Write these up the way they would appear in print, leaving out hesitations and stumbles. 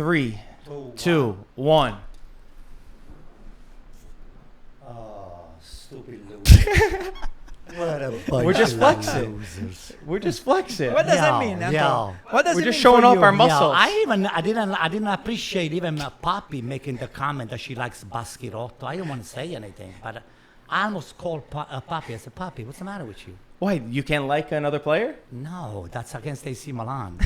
3, 2, 1. Oh, stupid loser. What a bunch We're just of flexing. losers. We're just flexing. What does that mean, Anton? What does We're it just mean showing for off you? our muscles. I didn't appreciate even Poppy making the comment that she likes Baschirotto. I didn't want to say anything, but I almost called Poppy. I said, Poppy, what's the matter with you? Why, you can't like another player? No, that's against AC Milan.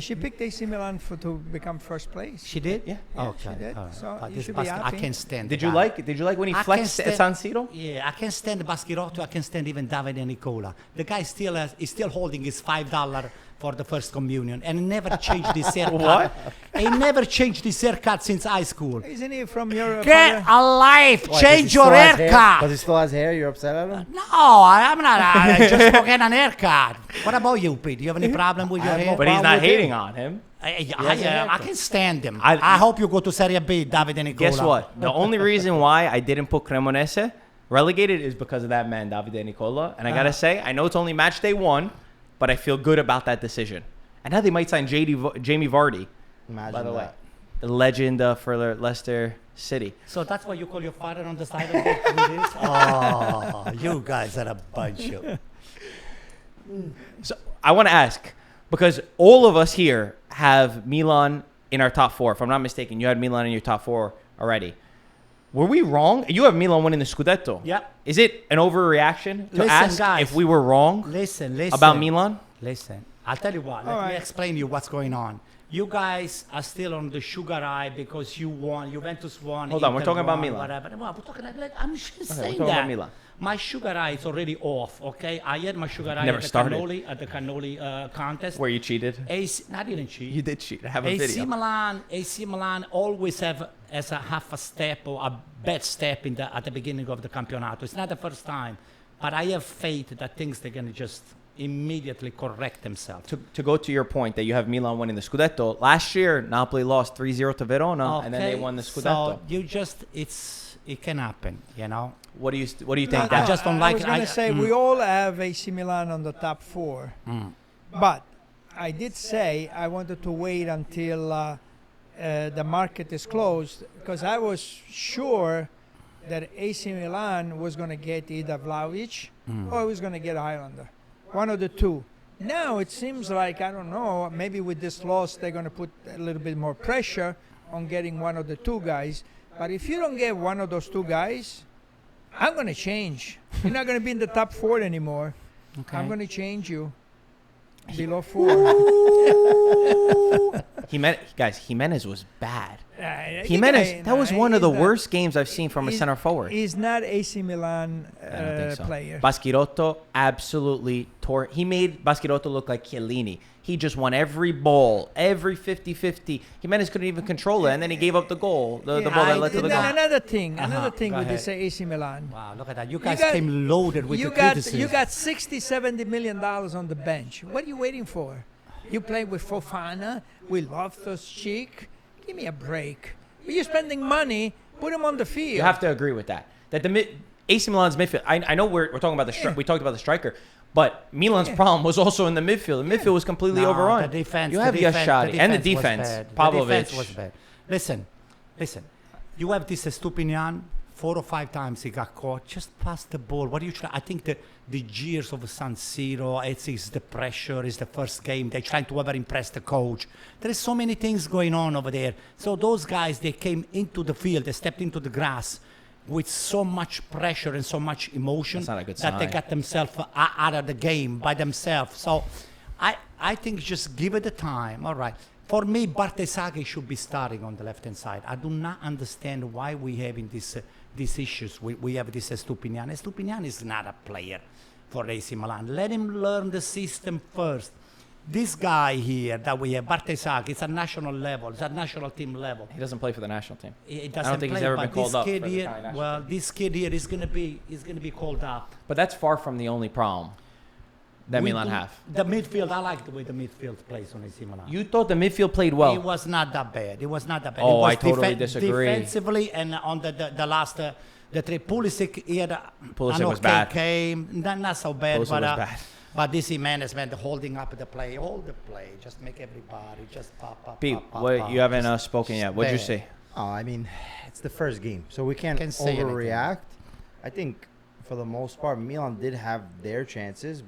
She picked AC Milan to become first place. She did? Yeah. Okay. she did. all right. So But you this should be Baschi- I happy. can't stand Did the you guy. like when he I flexed can't at San Siro? Yeah, I can't stand Baschirotto. I can't stand even Davide Nicola. The guy is still holding his $5 for the first communion and never changed his haircut. What? He never changed his haircut since high school. Isn't he from your Get a life! Why, Change does he your still have hair? haircut! Does he still has hair? You're upset at him? No, I'm not. I just forget an haircut. What about you, Pete? Do you have any problem with your have no hair? But he's problem not with hating him. on him. I can stand him. I- I hope you go to Serie B, Davide Nicola. Guess what? The only reason why I didn't put Cremonese relegated is because of that man, Davide Nicola. And I got to say, I know it's only match day 1, but I feel good about that decision. And now they might sign Jamie Vardy, Imagine by the way. that. The legend for Leicester City. So that's why you call your father on the side of it with this? Oh, you guys are a bunch of... So I want to ask, because all of us here have Milan in our top 4. If I'm not mistaken, you had Milan in your top 4 already. Were we wrong? You have Milan winning the Scudetto. Yep. Is it an overreaction to Listen, ask guys. if we were wrong Listen. about Milan? Listen, I'll tell you what. All Let me right. explain you what's going on. You guys are still on the sugar high because you won. Juventus won. Hold on, we're Inter talking about won, Milan. Whatever. Well, we're talking, I'm just we're saying talking that. about Milan. My sugar high is already off, okay? I had my sugar high Never started. at the cannoli contest. Where you cheated? I didn't cheat. You did cheat. I have a AC video. Milan always have as a half a step or a bad step at the beginning of the campionato. It's not the first time, but I have faith that things they're gonna just immediately correct themselves. To go to your point that you have Milan winning the Scudetto, last year Napoli lost 3-0 to Verona, and then they won the Scudetto. So it can happen, you know. What do you think? I that just don't like I was it. going to say, we all have AC Milan on the top 4. But I did say I wanted to wait until the market is closed, because I was sure that AC Milan was going to get either Vlahovic or it was going to get Highlander. One of the two. Now it seems like, I don't know, maybe with this loss they're going to put a little bit more pressure on getting one of the two guys. But if you don't get one of those two guys, I'm going to change. You're not going to be in the top 4 anymore. Okay. I'm going to change you below 4. Jimenez was bad. Jimenez, that was one of the worst games I've seen from a center forward. He's not AC Milan I don't think so. player. Baschirotto absolutely tore. He made Baschirotto look like Chiellini. He just won every ball, every 50-50. Jimenez couldn't even control it, and then he gave up the goal, the ball that led to the goal. Another thing Go with ahead. this AC Milan. Wow, look at that. You guys came loaded with the criticism. You got $60-70 million on the bench. What are you waiting for? You play with Fofana, with Loftus-Cheek. Give me a break. You're spending money. Put him on the field. You have to agree with that. That AC Milan's midfield. I know we're talking about we talked about the striker, but Milan's problem was also in the midfield. The midfield was completely overrun. The defense. You have Yashadi and the defense. Pavlovic. The defense was bad. Listen. You have this Stupinian. 4 or 5 times he got caught. Just pass the ball. What are you trying? I think the jeers of San Siro, it's the pressure, it's the first game. They're trying to impress the coach. There is so many things going on over there. So those guys, they came into the field, they stepped into the grass with so much pressure and so much emotion That's not a good that they sign. got themselves out of the game by themselves. So I think just give it the time. All right. For me, Bartesaghi should be starting on the left-hand side. I do not understand why we having these issues. We have this Stupinian. Stupinian is not a player for AC Milan. Let him learn the system first. This guy here that we have, Bartesaghi, it's a national level. It's a national team level. He doesn't play for the national team. He I don't think he's ever been called up for the Here, Italian national well, team. this kid here is going to be called up. But that's far from the only problem that Milan have. The midfield, I like the way the midfield plays on AC Milan. You thought the midfield played well. It was not that bad. It was not that bad. Oh, it was I totally disagree. Defensively and on the last, the three, Pulisic, he had Pulisic an was okay bad. game. Not so bad. Pulisic but, was bad. But this management holding up the play, hold the play, just make everybody just pop. Pete, pop, what pop. you haven't spoken yet. What'd you bad. say? Oh, I mean, it's the first game, so we can't Can't say anything. overreact. I think for the most part, Milan did have their chances.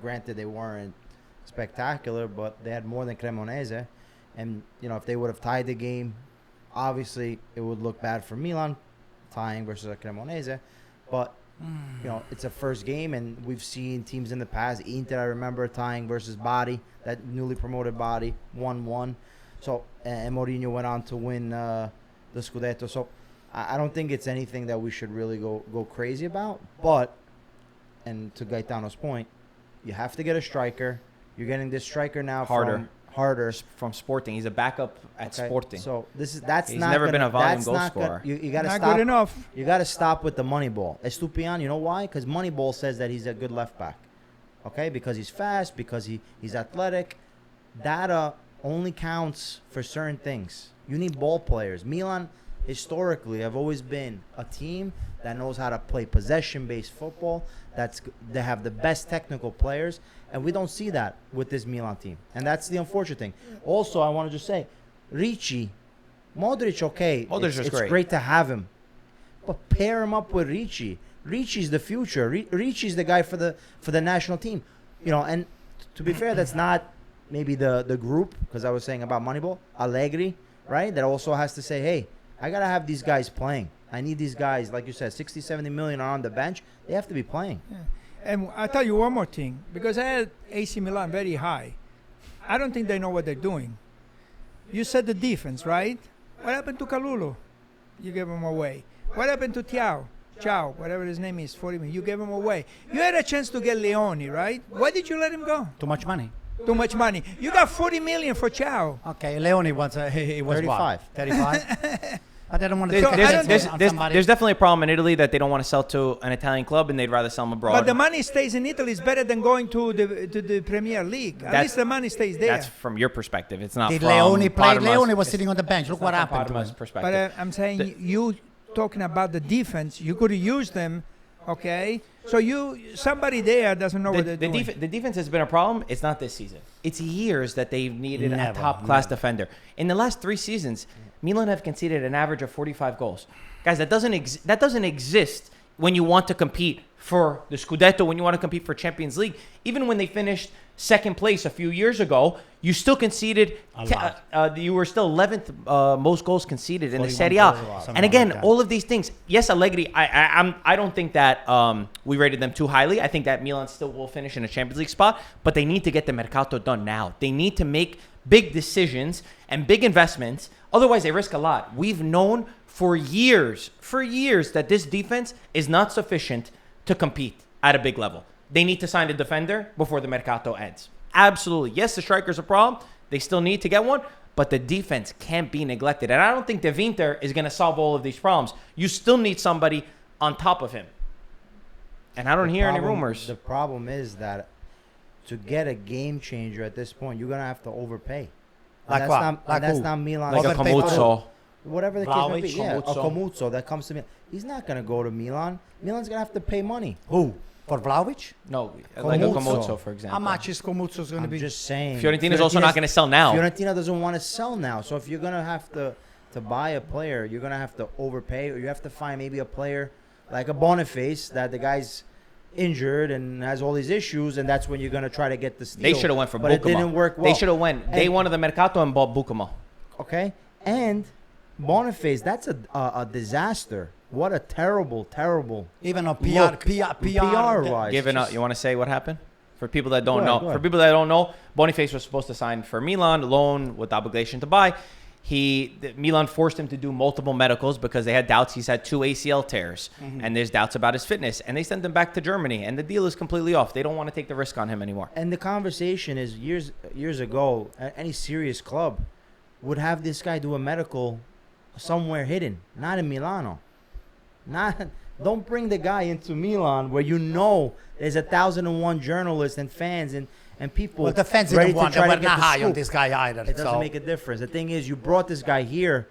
Granted, they weren't spectacular, but they had more than Cremonese. And, if they would have tied the game, obviously it would look bad for Milan, tying versus a Cremonese. But, it's a first game, and we've seen teams in the past. Inter, I remember, tying versus Bari, that newly promoted Bari, 1-1. So, and Mourinho went on to win the Scudetto. So, I don't think it's anything that we should really go crazy about. But, and to Gaetano's point, you have to get a striker. You're getting this striker now Harder from Sporting. He's a backup at Sporting. So he's He's never been a volume goal scorer. You got to Not stop. good enough. You got to stop with the Moneyball. Estupiñán, you know why? Because Moneyball says that he's a good left back. Okay, because he's fast, because he's athletic. Data only counts for certain things. You need ball players. Milan historically have always been a team that knows how to play possession-based football. They have the best technical players, and we don't see that with this Milan team. And that's the unfortunate thing. Also, I want to just say, Ricci, Modric, okay. Modric is it's great. great to have him. But pair him up with Ricci. Ricci's the future. Ricci's the guy for the national team. And to be fair, that's not maybe the group, because I was saying about Moneyball, Allegri, right? That also has to say, hey, I got to have these guys playing. I need these guys, like you said, 60, 70 million are on the bench. They have to be playing. Yeah. And I'll tell you one more thing, because I had AC Milan very high. I don't think they know what they're doing. You said the defense, right? What happened to Kalulu? You gave him away. What happened to Ciao, whatever his name is, 40 million. You gave him away. You had a chance to get Leone, right? Why did you let him go? Too much money. Too much money. You got 40 million for Ciao. Okay, Leone was he was 35. what? 35. I didn't want to So take I a don't chance think- on There's somebody. definitely a problem in Italy that they don't want to sell to an Italian club and they'd rather sell them abroad. But the money stays in Italy. It's better than going to the Premier League. At That's- least the money stays there. That's from your perspective. It's not Did from Leone play? Parma's- Leone was it's sitting on the bench. Look not what from happened to Parma's him. perspective. But I'm saying The- you talking about the defense. You could have used them, okay? So somebody there doesn't know what they're doing. The defense has been a problem. It's not this season. It's years that they've needed a Never, top-class never. defender. In the last 3 seasons, Milan have conceded an average of 45 goals. Guys, that doesn't exist when you want to compete for the Scudetto, when you want to compete for Champions League. Even when they finished second place a few years ago, you still conceded. A lot. You were still 11th most goals conceded in the 41 Serie A. goals, something And again, like that. all of these things. Yes, Allegri. I don't think that we rated them too highly. I think that Milan still will finish in a Champions League spot, but they need to get the Mercato done now. They need to make big decisions and big investments. Otherwise, they risk a lot. We've known for years that this defense is not sufficient to compete at a big level. They need to sign a defender before the Mercato ends. Absolutely. Yes, the striker's a problem. They still need to get one, but the defense can't be neglected. And I don't think De Winter is going to solve all of these problems. You still need somebody on top of him. And I don't hear any rumors. The problem is that to get a game changer at this point, you're going to have to overpay. Like that's what? Not, Like that's who? not Milan. Like a Overpay for Camuzzo. Whatever the case may be. Vlahovic, Yeah, a Camuzzo. Camuzzo that comes to Milan. He's not going to go to Milan. Milan's going to have to pay money. Who? For Vlahovic? No, like a Camuzzo. Camuzzo, for example. How much is Camuzzo going to I'm be? just saying. Fiorentina's also not going to sell now. Fiorentina doesn't want to sell now. So if you're going to have to buy a player, you're going to have to overpay, or you have to find maybe a player like a Boniface that the guy's injured and has all these issues, and that's when you're going to try to get the steal. They should have went for but Bukama. it didn't work well. They should have went. They wanted the Mercato and bought Bukama. Okay? And Boniface, that's a disaster. What a terrible Even on look. PR wise. Given up, you want to say what happened? For people that don't Go know, ahead, go for people that don't know, Boniface was supposed to sign for Milan, loan with obligation to buy. Milan forced him to do multiple medicals because they had doubts. He's had 2 ACL tears, and there's doubts about his fitness. And they sent him back to Germany, and the deal is completely off. They don't want to take the risk on him anymore. And the conversation is years ago, any serious club would have this guy do a medical somewhere hidden, not in Milano. Don't bring the guy into Milan where you know there's 1,001 journalists and fans and people. Well, the fans ready didn't to want. They try were to get not the high on scoop. this guy either. It doesn't make a difference. The thing is, you brought this guy here,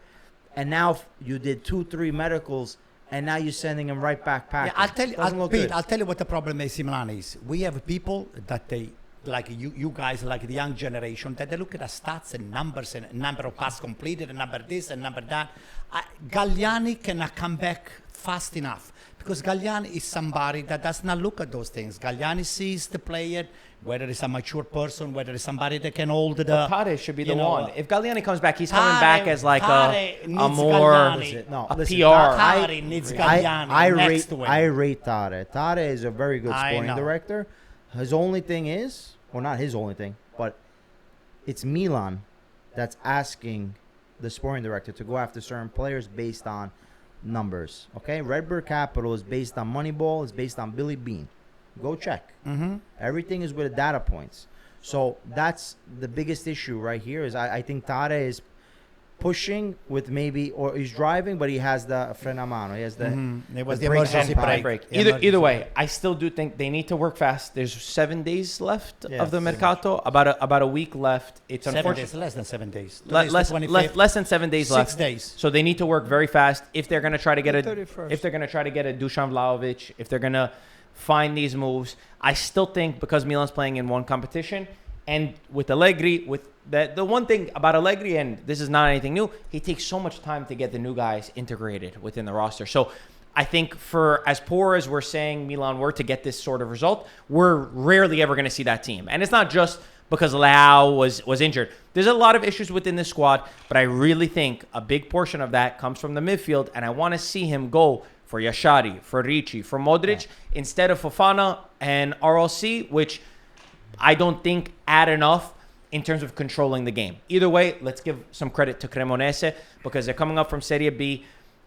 and now you did 2-3 medicals, and now you're sending him right back packing. Yeah, I'll tell you, Doesn't look good. I'll tell you what the problem AC Milan is. We have people that they, like you guys, like the young generation, that they look at the stats and numbers and number of passes completed and number this and number that. Galliani cannot come back fast enough because Galliani is somebody that does not look at those things. Galliani sees the player, whether it's a mature person, whether it's somebody that can hold the. Terrace should be the you know, one. If Galliani comes back, he's coming back as like a needs more Galliani. No, a listen, PR. Terrace needs Galliani next to him. I rate Terrace. Terrace is a very good I sporting know. director. His only thing is, or not his only thing, but it's Milan that's asking the sporting director to go after certain players based on numbers. Okay, Redbird Capital is based on Moneyball. It's based on Billy Bean. Go check. Mm-hmm. Everything is with data points. So that's the biggest issue right here. Is I think Terrace is pushing with maybe, or he's driving, but he has the freno a mano. He has the. It was the the brakes emergency on time. break. Either way, I still do think they need to work fast. There's 7 days left Yeah, of the pretty mercato. About a week left. It's 7 unfortunate. days, less than 7 days. Less than 7 days 6 left. days. So they need to work very fast if they're going to try to get The a 31st. if they're going to try to get a Dusan Vlahovic, if they're going to find these moves. I still think because Milan's playing in one competition and with Allegri, with the one thing about Allegri, and this is not anything new, he takes so much time to get the new guys integrated within the roster. So I think for as poor as we're saying Milan were to get this sort of result, we're rarely ever going to see that team. And it's not just because Leao was injured. There's a lot of issues within this squad, but I really think a big portion of that comes from the midfield, and I want to see him go for Yashari, for Ricci, for Modric, instead of Fofana and RLC, which I don't think add enough in terms of controlling the game. Either way, let's give some credit to Cremonese because they're coming up from Serie B.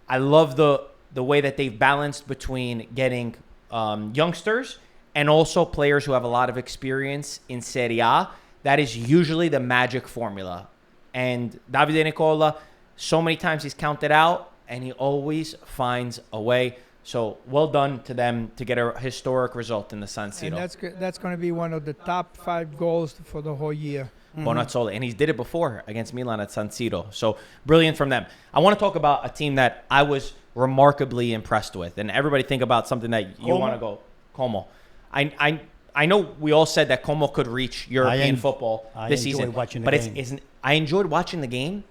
I love the way that they've balanced between getting youngsters and also players who have a lot of experience in Serie A. That is usually the magic formula. And Davide Nicola, so many times he's counted out, and he always finds a way. So well done to them to get a historic result in the San And Siro. that's going to be one of the top 5 goals for the whole year. Bonazzoli. And he did it before against Milan at San Siro. So brilliant from them. I want to talk about a team that I was remarkably impressed with. And everybody think about something that you want to go. Como. I know we all said that Como could reach European football this season. Watching the but game. I enjoyed watching the game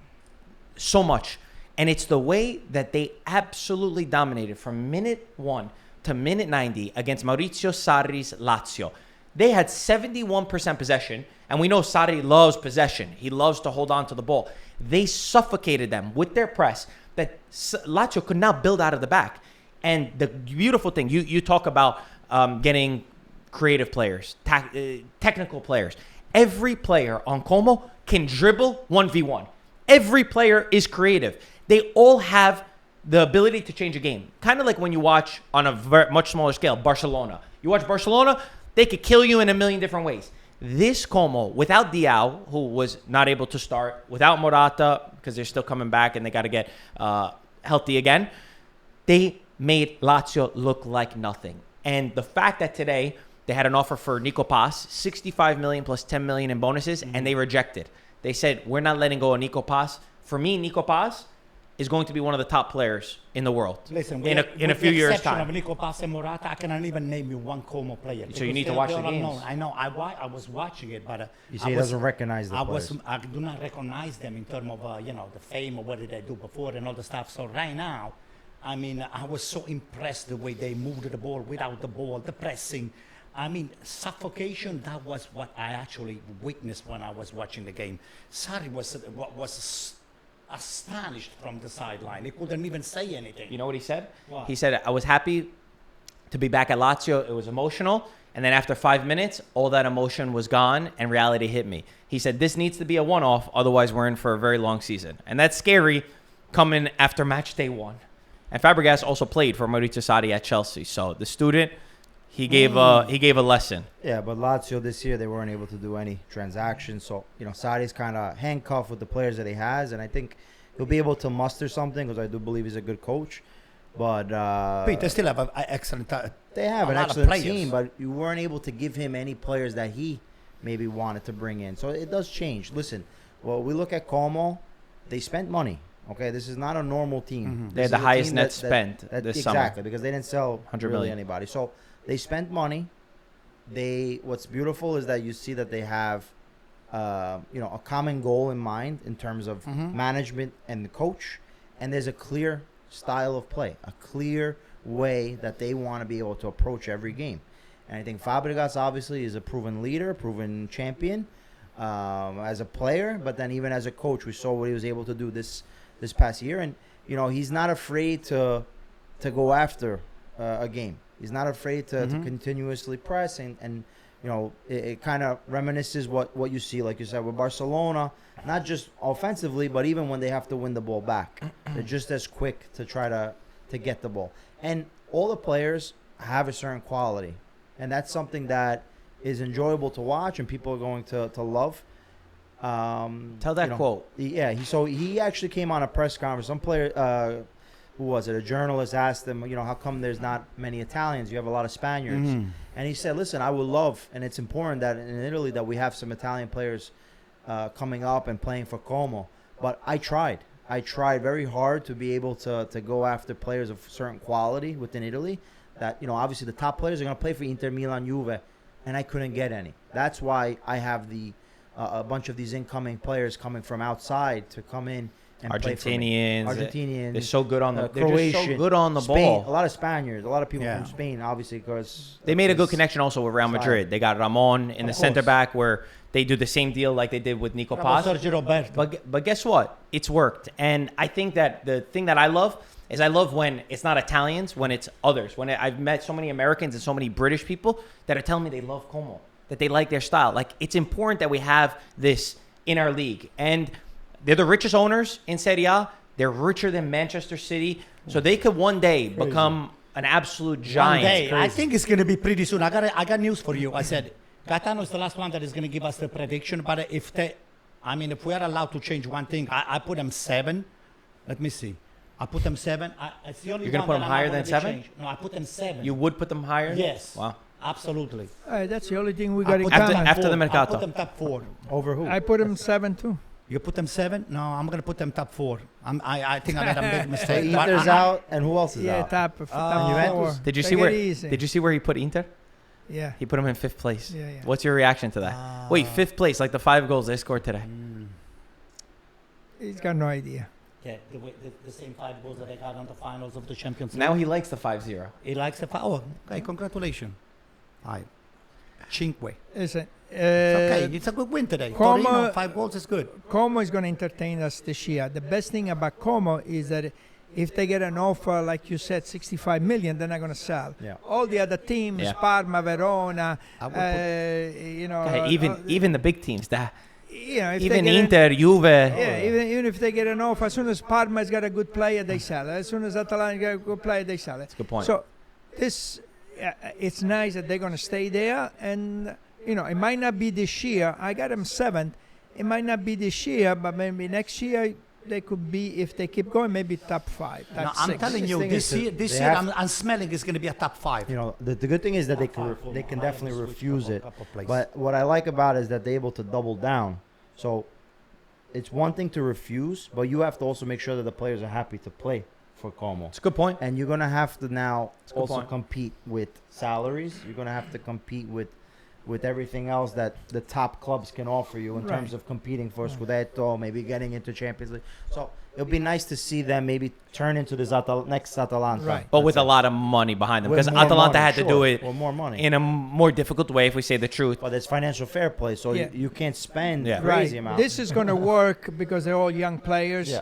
so much. And it's the way that they absolutely dominated from minute 1 to minute 90 against Maurizio Sarri's Lazio. They had 71% possession, and we know Sarri loves possession. He loves to hold on to the ball. They suffocated them with their press that Lazio could not build out of the back. And the beautiful thing, you talk about getting creative players, technical players. Every player on Como can dribble 1v1. Every player is creative. They all have the ability to change a game. Kind of like when you watch on a much smaller scale, Barcelona. You watch Barcelona, they could kill you in a million different ways. This Como, without Diao, who was not able to start, without Morata, because they're still coming back and they got to get healthy again, they made Lazio look like nothing. And the fact that today they had an offer for Nico Paz, 65 million plus 10 million in bonuses, and they rejected. They said, we're not letting go of Nico Paz. For me, Nico Paz is going to be one of the top players in the world. Listen, in a few years' time. Of Nico Paz and Morata, I cannot even name you one Como player. So you need to watch the games. Unknown. I know. I was watching it, but You see, he doesn't recognize the players. I do not recognize them in terms of the fame or what did they do before and all the stuff. So right now, I mean, I was so impressed the way they moved the ball without the ball, the pressing. I mean, suffocation, that was what I actually witnessed when I was watching the game. Sarri was astonished from the sideline. He couldn't even say anything. You know what he said? What? He said, I was happy to be back at Lazio. It was emotional. And then after 5 minutes, all that emotion was gone and reality hit me. He said, this needs to be a one-off. Otherwise, we're in for a very long season. And that's scary coming after match day 1. And Fabregas also played for Maurizio Sarri at Chelsea. So the student, he gave a lesson. Yeah, but Lazio this year, they weren't able to do any transactions. So, Sarri's kind of handcuffed with the players that he has. And I think he'll be able to muster something because I do believe he's a good coach. But Pete, they still have an excellent they have an lot of excellent players. team, but you weren't able to give him any players that he maybe wanted to bring in. So it does change. Listen, well, we look at Como. They spent money. Okay, this is not a normal team. Mm-hmm. They This had the is a highest team net spent this summer. exactly, because they didn't sell 100 really million. anybody. So they spent money. What's beautiful is that you see that they have, a common goal in mind in terms of management and the coach, and there's a clear style of play, a clear way that they want to be able to approach every game. And I think Fabregas obviously is a proven leader, proven champion as a player, but then even as a coach, we saw what he was able to do this past year. And he's not afraid to go after a game. He's not afraid to continuously press, and it kind of reminisces what you see, like you said, with Barcelona, not just offensively, but even when they have to win the ball back, they're just as quick to try to get the ball. And all the players have a certain quality, and that's something that is enjoyable to watch, and people are going to love. Tell that quote. He actually came on a press conference. Some player, who was it? A journalist asked him, how come there's not many Italians? You have a lot of Spaniards. And he said, listen, I would love, and it's important that in Italy that we have some Italian players coming up and playing for Como. But I tried very hard to be able to go after players of certain quality within Italy. That, obviously the top players are going to play for Inter, Milan, Juve, and I couldn't get any. That's why I have a bunch of these incoming players coming from outside to come in and play for me. Argentinians. They're so good on the Croatian, they're just so good on the Spain, ball. A lot of Spaniards, a lot of people from Spain, obviously, because They made a good connection also with Real Madrid. They got Ramon in the center back, where they do the same deal like they did with Nico Paz. But guess what? It's worked. And I think that the thing that I love is when it's not Italians, when it's others. When I've met so many Americans and so many British people that are telling me they love Como, that they like their style. Like, it's important that we have this in our league. And they're the richest owners in Serie A. They're richer than Manchester City. So they could one day become an absolute giant. One day. I think it's going to be pretty soon. I got news for you. I said, Gaetano is the last one that is going to give us the prediction. But if we are allowed to change one thing, I put them 7. Let me see. I put them 7. It's the only You're going to put them higher than 7? No, I put them 7. You would put them higher? Yes. Wow. Absolutely. That's the only thing we got in After- common. after the I Mercato. put them top 4. over who? I put him 7 too. You put them 7? No, I'm going to put them top 4. I think I made a big mistake. So Inter's out, and who else is Yeah, out? top Juventus? 4. Did you Take see it easy. Did you see where he put Inter? Yeah. He put him in 5th place. Yeah. What's your reaction to that? Wait, 5th place, like the 5 goals they scored today. He's got no idea. Yeah, the same 5 goals that I got on the finals of the Champions League. Now he likes the 5-0. He likes the Oh, okay, congratulations. Cinque. Listen, Okay, it's a good win today. Como- Torino, 5 goals is good. Como is going to entertain us this year. The best thing about Como is that if they get an offer, like you said, 65 million, they're not going to sell. Yeah. All the other teams, Yeah. Parma, Verona, I would Okay, even the big teams, if even they get Inter, Juve. even if they get an offer, as soon as Parma's got a good player, they sell. As soon as Atalanta got a good player, they sell it. That's a good point. So this, it's nice that they're going to stay there. And, it might not be this year. I got them 7th. It might not be this year, but maybe next year they could be, if they keep going, maybe top 5, top No, 6. I'm telling you, thing this is year, that this they year have- I'm smelling it's going to be a top 5. The good thing is that they can definitely refuse it. But what I like about it is that they're able to double down. So it's one thing to refuse, but you have to also make sure that the players are happy to play for Como. It's a good point. And you're going to have to now a good also point. compete with salaries. You're going to have to compete with everything else that the top clubs can offer you in terms of competing for Scudetto, maybe getting into Champions League. So it'll be nice to see them maybe turn into this next Atalanta. Right. But with a lot of money behind them. With Because more Atalanta money, had to sure, do it with more money. in a more difficult way, if we say the truth. But it's financial fair play, so Yeah. you can't spend Yeah. crazy Right. amounts. This is going to work because they're all young players. Yeah.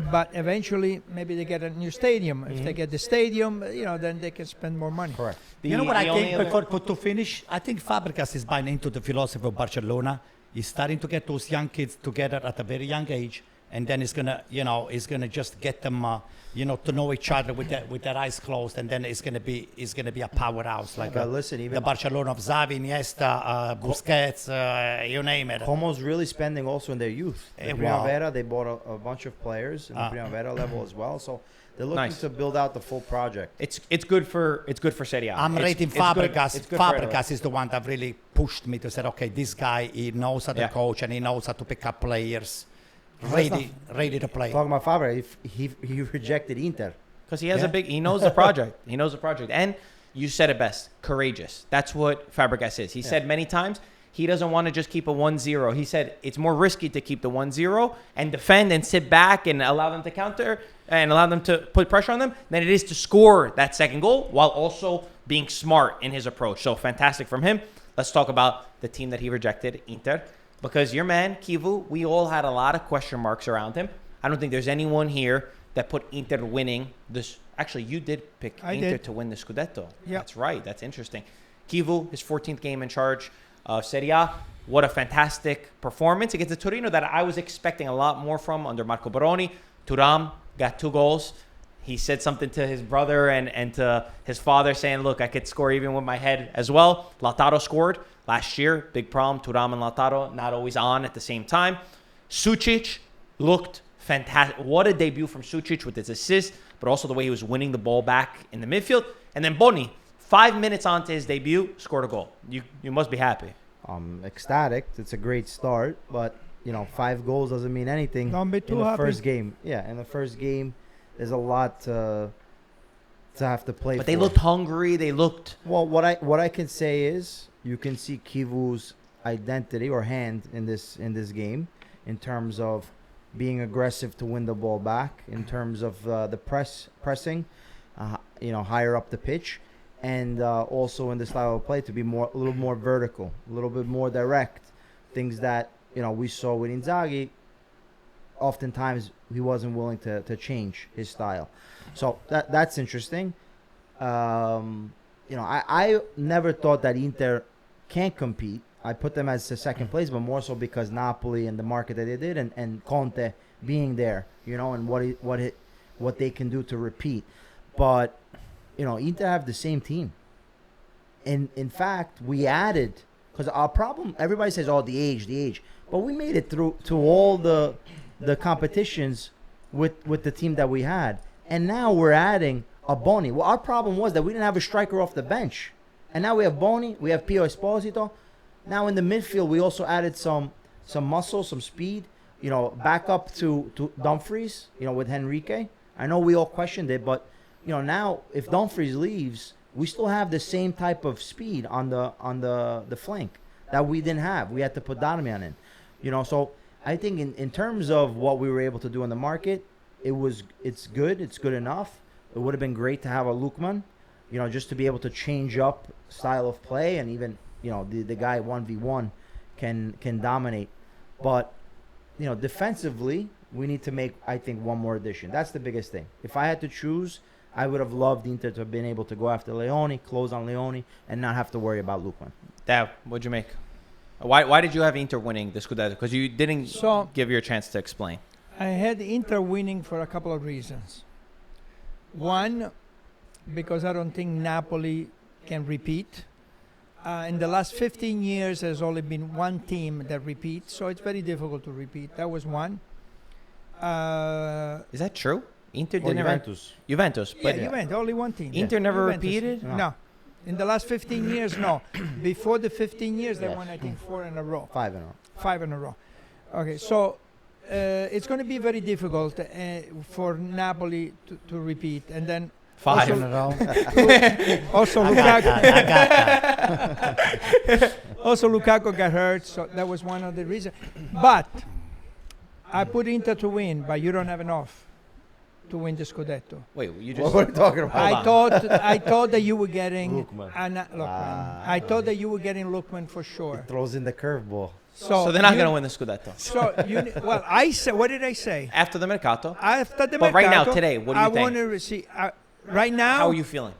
But eventually, maybe they get a new stadium. If they get the stadium, then they can spend more money. Correct. You know what I The only think, other- before to finish? I think Fabregas is buying into the philosophy of Barcelona. He's starting to get those young kids together at a very young age. And then he's gonna just get them, to know each other with their eyes closed, and then it's gonna be a powerhouse like But listen, even the Barcelona of Xavi, Iniesta, Busquets, you name it. Como's really spending also in their youth. The Wow. Primavera, they bought a bunch of players in the Primavera level as well. So they're looking Nice. to build out the full project. It's good for Serie A. I'm It's- rating it's good- Fabregas. it's good for Italy. Fabregas is the one that really pushed me to say, okay, this guy, he knows how to Yeah. coach and he knows how to pick up players. ready to play. Talking about Fabregas, he rejected Inter. Because he has Yeah. he knows the project. He knows the project. And you said it best, courageous. That's what Fabregas is. He said many times he doesn't want to just keep a 1-0. He said it's more risky to keep the 1-0 and defend and sit back and allow them to counter and allow them to put pressure on them than it is to score that second goal while also being smart in his approach. So fantastic from him. Let's talk about the team that he rejected, Inter. Because your man, Kivu, we all had a lot of question marks around him. I don't think there's anyone here that put Inter winning this. Actually, you did pick Inter to win the Scudetto. Yeah. That's right. That's interesting. Kivu, his 14th game in charge of Serie A. What a fantastic performance against the Torino that I was expecting a lot more from under Marco Baroni. Thuram got 2 goals. He said something to his brother and to his father saying, look, I could score even with my head as well. Lautaro scored last year. Big problem. Thuram and Lautaro not always on at the same time. Sucic looked fantastic. What a debut from Sucic with his assist, but also the way he was winning the ball back in the midfield. And then Boni, 5 minutes onto his debut, scored a goal. You must be happy. Ecstatic. It's a great start, but 5 goals doesn't mean anything. Don't be too in the happy. first game. Yeah, in the first game, there's a lot to have to play. But for. they looked hungry. They looked. Well, what I can say is you can see Kivu's identity or hand in this game in terms of being aggressive to win the ball back, in terms of the pressing, higher up the pitch, and also in the style of play to be a little more vertical, a little bit more direct. Things that we saw with Inzaghi. Oftentimes he wasn't willing to change his style, so that's interesting. I never thought that Inter can't compete. I put them as the second place, but more so because Napoli and the market that they did, and Conte being there, and what they can do to repeat. But Inter have the same team, and in fact, we added, because our problem. Everybody says, "Oh, the age," but we made it through to all the competitions with the team that we had, and now we're adding a Boni. Well, our problem was that we didn't have a striker off the bench, and now we have Boni, we have Pio Esposito. Now in the midfield, we also added some muscle, some speed. Back up to Dumfries. With Henrique. I know we all questioned it, but now if Dumfries leaves, we still have the same type of speed on the flank that we didn't have. We had to put Darmian in. So I think in terms of what we were able to do in the market, it's good. It's good enough. It would have been great to have a Lukman, just to be able to change up style of play, and even the guy 1v1 can dominate. But defensively, we need to make, I think, one more addition. That's the biggest thing. If I had to choose, I would have loved Inter to have been able to go after Leone, close on Leone, and not have to worry about Lukman. Dad, what'd you make? Why did you have Inter winning the Scudetto? Because you didn't give your chance to explain. I had Inter winning for a couple of reasons. One, because I don't think Napoli can repeat. In the last 15 years, there's only been one team that repeats, so it's very difficult to repeat. That was one. Is that true? Inter Or didn't Juventus. Juventus, but Juventus, only one team. Inter never Juventus. repeated? No. In the last 15 years, no. Before the 15 years, they Yes. won, I think, 4 in a row. 5 in a row. 5 in a row. Okay, so it's going to be very difficult for Napoli to repeat. And then 5. In a row. also I got Lukaku, that. also Lukaku got hurt, so that was one of the reasons. But I put Inter to win, but you don't have enough to win the Scudetto. Wait, you What just. are we talking about? I thought that you were getting Lookman. Lookman. I thought that you were getting Lookman for sure. Throws in the curveball. So they're not going to win the Scudetto. So well, I said, what did I say? After the Mercato, After the But right now, Mercato, today, what do you I think? want to receive. Right now, how are you feeling?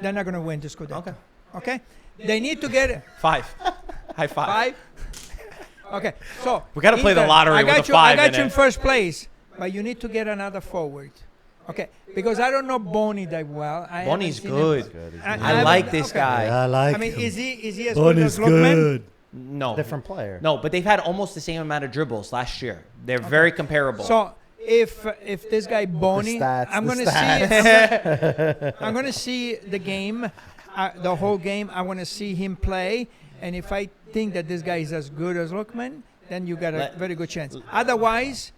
they're not going to win the Scudetto. Okay. Okay. They need to get 5. High 5. 5. Okay. So We gotta play the Inter, lottery I got with the you, I 5 got in you in it. first place, but you need to get another forward. Okay. Because I don't know Boni that well. I Boni's haven't seen good. him. I haven't- like this okay. guy. I like I mean, him. is he as Bon good as is Lookman? good. No. Different player. No, but they've had almost the same amount of dribbles last year. They're very comparable. So if this guy Boni, stats, I'm the gonna stats. see. I'm gonna see the game, the whole game. I want to see him play, and if I think that this guy is as good as Lookman, then you got a very good chance. Otherwise,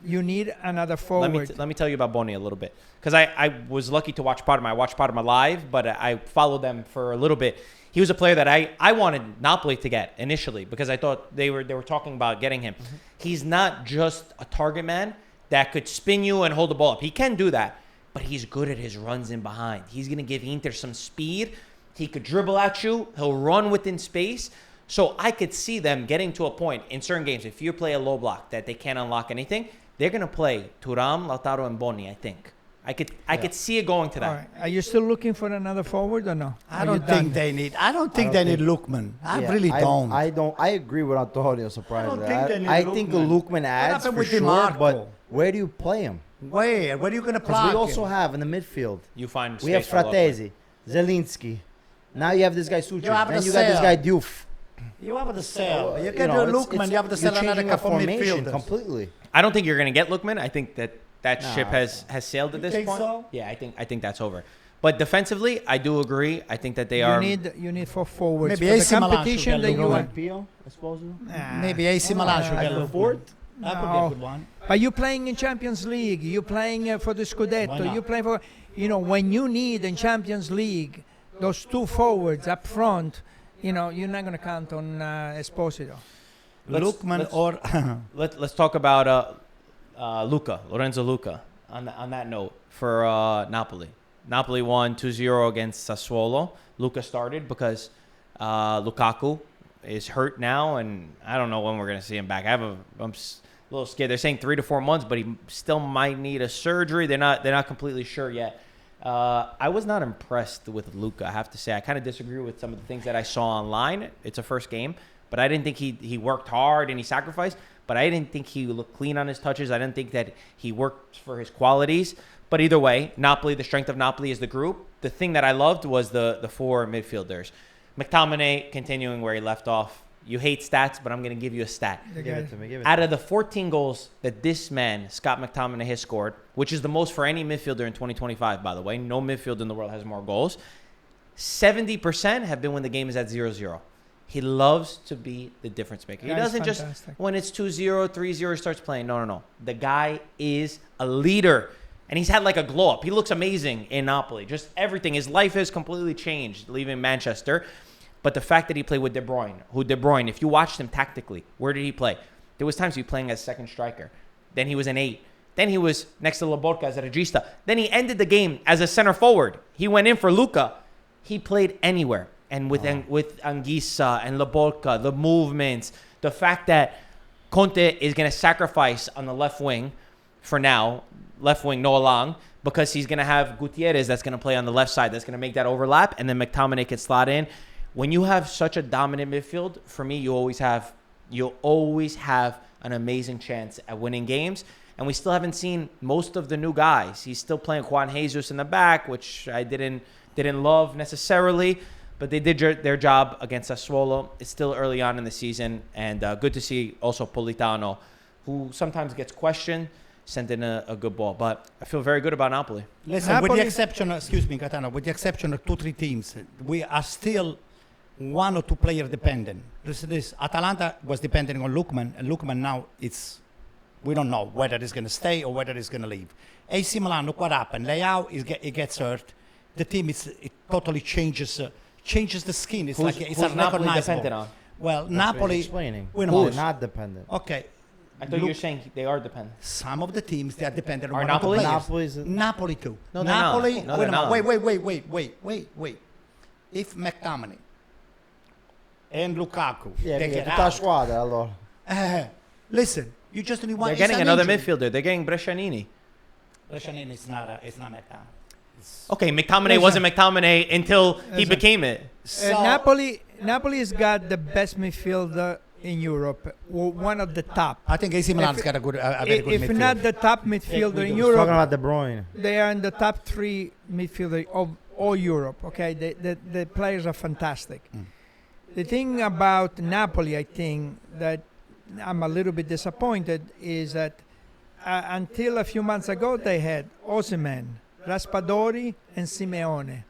You need another forward. Let me tell you about Boni a little bit, because I was lucky to watch Parma. I watched Parma live, but I followed them for a little bit. He was a player that I wanted Napoli to get initially, because I thought they were talking about getting him. Mm-hmm. He's not just a target man that could spin you and hold the ball up. He can do that, but he's good at his runs in behind. He's going to give Inter some speed. He could dribble at you. He'll run within space. So I could see them getting to a point in certain games, if you play a low block that they can't unlock anything, they're going to play Thuram, Lautaro, and Boni, I think. I could see it going to that. All right. Are you still looking for another forward or no? I don't think they need Lookman. I really don't. I agree with Antonio. Surprisingly, think they need I think Lookman adds happened for with sure, DiMarco? but where do you play him? Where are you going to play? Because we also have in the midfield. You find We have space for Lookman. Fratesi, Zelinski. Now you have this guy Sucic. You have Then the you got this Sale. guy Diouf. You have the sell. You can know, do Lookman. You have to sell you're another changing a couple of formation midfielders. completely. I don't think you're going to get Lookman. I think that Nah. ship has sailed at You this think point. so? Yeah, I think that's over. But defensively, I do agree. I think that they are. You need 4 forwards. Maybe for the AC Milan should competition get that you Lookman. want. Pio, I suppose. Maybe AC Milan should get As a Lookman. fourth? That could be a No. good one. But you're playing in Champions League. You're playing for the Why Scudetto. not? You play for, when you need in Champions League those 2 forwards up front, you're not going to count on Esposito. Lookman let's- or Let's talk about Lorenzo Luca. On that note, for Napoli. Napoli won 2-0 against Sassuolo. Luca started because Lukaku is hurt now, and I don't know when we're going to see him back. I'm a little scared. They're saying 3 to 4 months, but he still might need a surgery. They're not completely sure yet. I was not impressed with Luca, I have to say. I kind of disagree with some of the things that I saw online. It's a first game, but I didn't think he worked hard and he sacrificed. But I didn't think he looked clean on his touches. I didn't think that he worked for his qualities. But either way, Napoli, the strength of Napoli is the group. The thing that I loved was the 4 midfielders. McTominay continuing where he left off. You hate stats, but I'm going to give you a stat. Give it to me. Give it Out of the 14 goals that this man, Scott McTominay, has scored, which is the most for any midfielder in 2025, by the way. No midfielder in the world has more goals. 70% have been when the game is at 0-0. He loves to be the difference maker. He Guy's doesn't just, fantastic. when it's 2-0, 3-0, starts playing. No. The guy is a leader. And he's had like a glow up. He looks amazing in Napoli. Just everything. His life has completely changed leaving Manchester. But the fact that he played with De Bruyne, if you watched him tactically, where did he play? There was times he was playing as second striker. Then he was an 8. Then he was next to Lobotka as a regista. Then he ended the game as a center forward. He went in for Luca. He played anywhere. And with Anguissa and Lobotka, the movements, the fact that Conte is going to sacrifice on the left wing for now, left wing Noah Lang, because he's going to have Gutierrez that's going to play on the left side. That's going to make that overlap, and then McTominay can slot in. When you have such a dominant midfield, for me, you always have an amazing chance at winning games. And we still haven't seen most of the new guys. He's still playing Juan Jesus in the back, which I didn't love necessarily. But they did their job against Sassuolo. It's still early on in the season. And good to see also Politano, who sometimes gets questioned, sent in a good ball. But I feel very good about Napoli. listen. With the exception, Gaetano, with the exception of 2-3 teams, we are still 1 or 2 player dependent. This Atalanta was depending on Lookman, and Lookman now we don't know whether it's going to stay or whether it's going to leave. AC Milan, look what happened. Leao it gets hurt. The team it totally changes the skin. It's Who's it's Napoli unrecognizable. dependent on? Well, That's what Napoli. he's explaining. Wait a They're minute. not dependent. Okay. I thought you were saying they are dependent. Some of the teams they are dependent on Are one or two Napoli? players. Napoli's Napoli too. No, they're not. Napoli. No, they're not. Wait. If McTominay and Lukaku Yeah, they perché get tutta la out, squadra allora. listen, you just need one. They're it's getting an another injury. midfielder. They're getting Brescianini. Brescianini is not McTominay. Okay, McTominay wasn't McTominay until he Listen. became it. So, Napoli's got the best midfielder in Europe, one of the top. I think AC Milan's got a very good If midfield. not the top midfielder in Talking Europe, about De Bruyne. they are in the top 3 midfielder of all Europe. Okay, the players are fantastic. The thing about Napoli, I think that I'm a little bit disappointed is that until a few months ago they had Osimhen, Raspadori, and Simeone.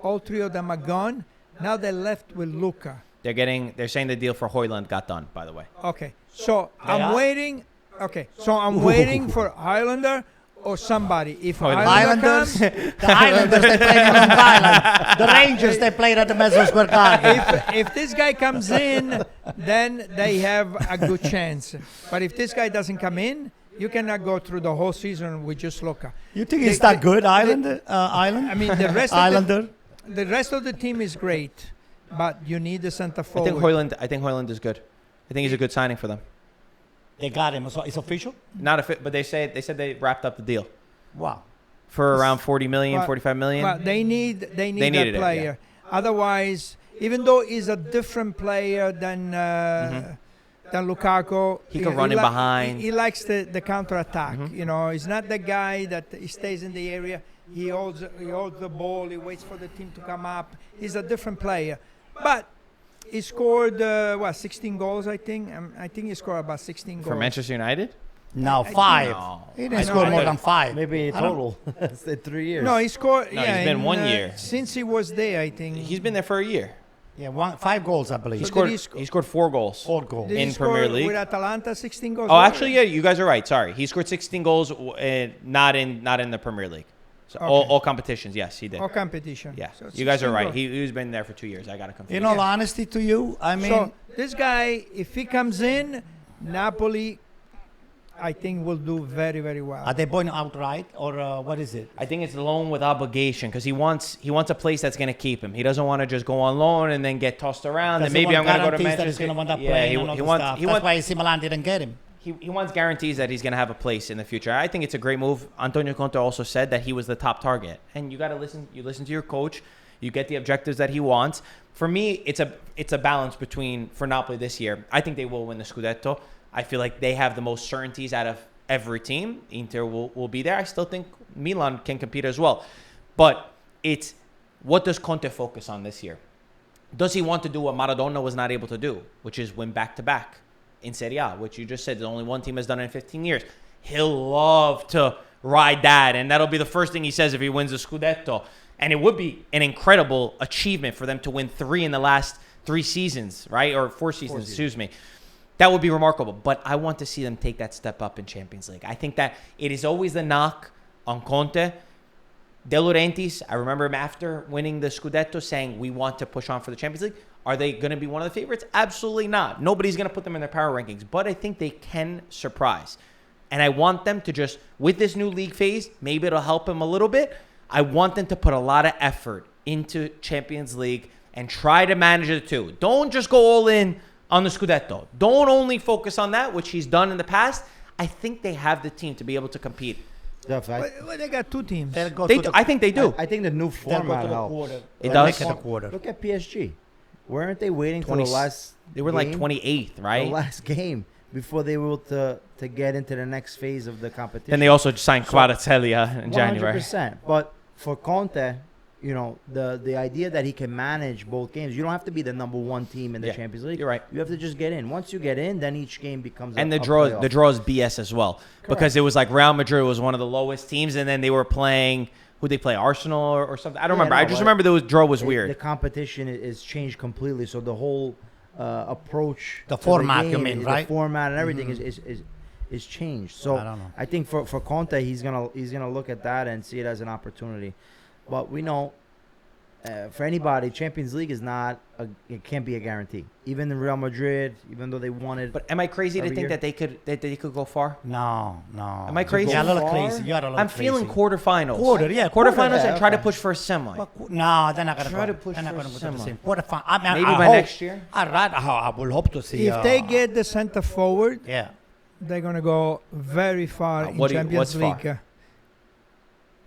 All 3 of them are gone. Now they're left with Luca. They're saying the deal for Højlund got done, by the way. Okay, so I'm are? waiting. Okay, so I'm waiting for Highlander or somebody. If Highlander. Highlander Islanders, comes, the Islanders, they played in Long Island. The Rangers, they played at the Madison Square Garden. if this guy comes in, then they have a good chance. But if this guy doesn't come in, you cannot go through the whole season with just Luka. You think he's that good, Island? Island? I mean, the rest Islander? of the rest of the team is great, but you need the center I forward. think Hoyland is good. I think he's a good signing for them. They got him. So it's official? Not a fit, but they said they wrapped up the deal Wow. for around 40 million, Well, 45 million. Well, they need needed that it, player. Otherwise, even though he's a different player than Lukaku, He can run in behind. He likes the counter attack. You know, he's not the guy that he stays in the area. He holds the ball. He waits for the team to come up. He's a different player, but. He scored 16 goals, I think. I think he scored about 16 goals. For Manchester United? No, 5. No. He I didn't know, score I more know. than 5. Maybe I don't- total. It's 3 years. No, he scored. No, yeah, he's been 1 year. Since he was there, I think. He's been there for a year. Yeah, 5 goals, I believe. He So scored. did he He scored 4 goals. 4 goals. Did he in score Premier League. with Atalanta 16 goals. Oh, actually, yeah, you guys are right. Sorry, he scored 16 goals, not in the Premier League. So Okay. all competitions, yes, he did. All competition. Yeah, So you guys are 16 right. goals. He's been there for 2 years. I got to confuse. In all honesty to you, I mean, So this guy, if he comes in, Napoli, I think will do very, very well. are they going outright or what is it? I think it's loan with obligation because he wants a place that's going to keep him. He doesn't want to just go on loan and then get tossed around. And Because he maybe I'm want going to go to guarantees that Manchester. he's going to wind up Yeah, playing he and all the wants. stuff. He That's wants. why AC Milan didn't get him. He wants guarantees that he's going to have a place in the future. I think it's a great move. Antonio Conte also said that he was the top target. And you got to listen. You listen to your coach. You get the objectives that he wants. For me, it's a balance between for Napoli this year. I think they will win the Scudetto. I feel like they have the most certainties out of every team. Inter will be there. I still think Milan can compete as well. But it's what does Conte focus on this year? Does he want to do what Maradona was not able to do, which is win back-to-back in Serie A, which you just said the only one team has done it in 15 years. He'll love to ride that, and that'll be the first thing he says if he wins the Scudetto. And it would be an incredible achievement for them to win 3 in the last 3 seasons, right? Or 4 seasons, excuse me. That would be remarkable. But I want to see them take that step up in Champions League. I think that it is always the knock on Conte. De Laurentiis, I remember him after winning the Scudetto saying, we want to push on for the Champions League. Are they going to be one of the favorites? Absolutely not. Nobody's going to put them in their power rankings. But I think they can surprise. And I want them to just, with this new league phase, maybe it'll help them a little bit. I want them to put a lot of effort into Champions League and try to manage the two. Don't just go all in on the Scudetto. Don't only focus on that, which he's done in the past. I think they have the team to be able to compete. Definitely. Well, they got 2 teams. They'll go They to do. the, I think they do. I think the new they'll go format to the helps. quarter. It They'll does. make it a quarter. Look at PSG. Weren't they waiting for 20 the last They were like game? 28th, The right? last game before they were able to get into the next phase of the competition. Then they also signed Kvaratskhelia in January. 100%. But for Conte, you know, the idea that he can manage both games, you don't have to be the number 1 team in the Yeah, Champions League. you're right. You have to just get in. Once you get in, then each game becomes And a the draw playoff. is BS as well. Because it was like Real Madrid was one of the lowest teams, and then they were playing, who they play, Arsenal or something? I don't Yeah, remember. I no, just but remember the draw was The weird. competition is changed completely. So the whole approach, The to format, you game, mean, the right? format and everything is changed. So I don't know. I think for Conte, he's gonna look at that and see it as an opportunity. But we know, for anybody, Champions League is not it can't be a guarantee. Even in Real Madrid, even though they wanted. But am I crazy to Every think year. that they could go far? No. Am I crazy? Yeah, a little Far? crazy. You are a little I'm crazy. feeling quarterfinals. Quarter, yeah, Quarterfinals quarter, and try to okay. push for a semi. No, they're not going Try to to go. push They're not for going to go to semi. the same quarterfinal. I mean, Maybe I by hope, next year? I will hope to see. If they get the center forward, Yeah. they're going to go very far in what's Champions far? League.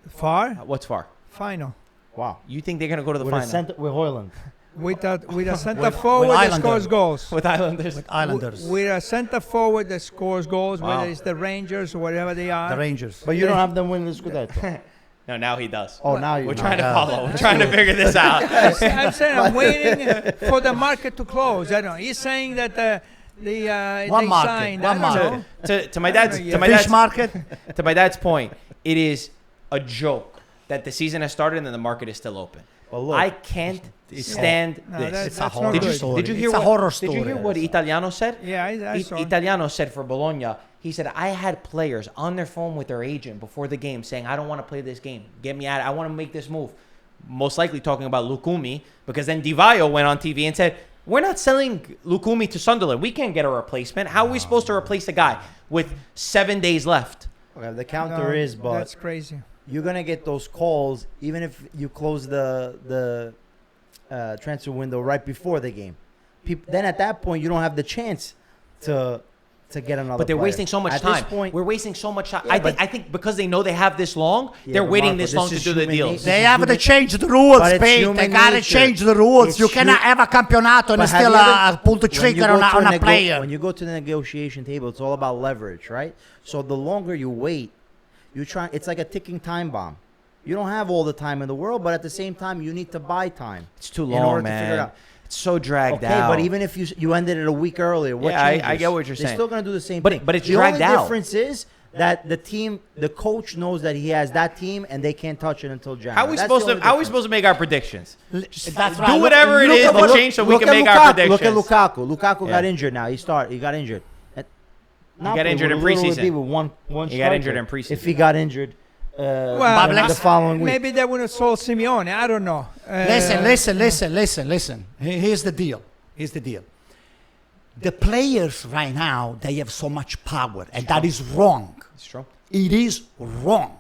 Far? What's far? Final. Wow. You think they're going to go to the With final? with Hoyland. With a center With forward that Islander. scores goals. With Islanders? Islanders. With a center forward that scores goals, Wow. whether it's the Rangers or whatever they are. The Rangers. But you don't have them win the Scudetto. No, now he does. Oh, now you. We're know. trying to follow. We're trying to figure this out. I'm saying I'm waiting for the market to close. I don't know. He's saying that One they market, signed. one I don't market. know. to my dad's Yeah. to my Fish dad's market. to my dad's point, it is a joke that the season has started and the market is still open. But look, I can't stand No, this. that's It's a not horror good. story. Did you hear It's a what, horror Did you hear story. what Italiano said? Yeah, I saw. Italiano said for Bologna, he said, I had players on their phone with their agent before the game saying, I don't want to play this game. Get me out. I want to make this move. Most likely talking about Lukumi, because then Di Vaio went on TV and said, we're not selling Lukumi to Sunderland. We can't get a replacement. How are we supposed to replace a guy with 7 days left? Okay, the counter No, is, but that's crazy. you're gonna get those calls even if you close the transfer window right before the game. Then at that point you don't have the chance to get another. But they're player. wasting so much At time. This point, We're wasting so much time. Yeah, I think because they know they have this long, Yeah, they're but waiting Marco, this this long to is do the human deals. nature. They is have to human- change the rules, But it's Pete. They human gotta nature. change the rules. It's You cannot have a campionato and But still have you pull the when you trigger go on to a player. When you go to the negotiation table, it's all about leverage, right? So the longer you wait, it's like a ticking time bomb. You don't have all the time in the world, but at the same time, you need to buy time. It's too in long, order to figure it man. out. It's so dragged Okay, out. but even if you ended it a week earlier, what Yeah, I changes? get what you're They're saying. still going to do the same But- thing. but it's the dragged only out. difference is that the coach knows that he has that team and they can't touch it until January. how are we That's supposed the to only how are we difference. supposed to make our predictions? That's Do right. whatever it Look is at to what- change so we Look can at make our Lukaku. predictions. Look at Lukaku. Lukaku Yeah. got injured now. He got injured. got injured in preseason. He got injured in preseason. If he got injured Well, the following week. maybe they would have sold Simeone. I don't know. Listen. Here's the deal. The players right now, they have so much power, and that is wrong. It's true. It is wrong.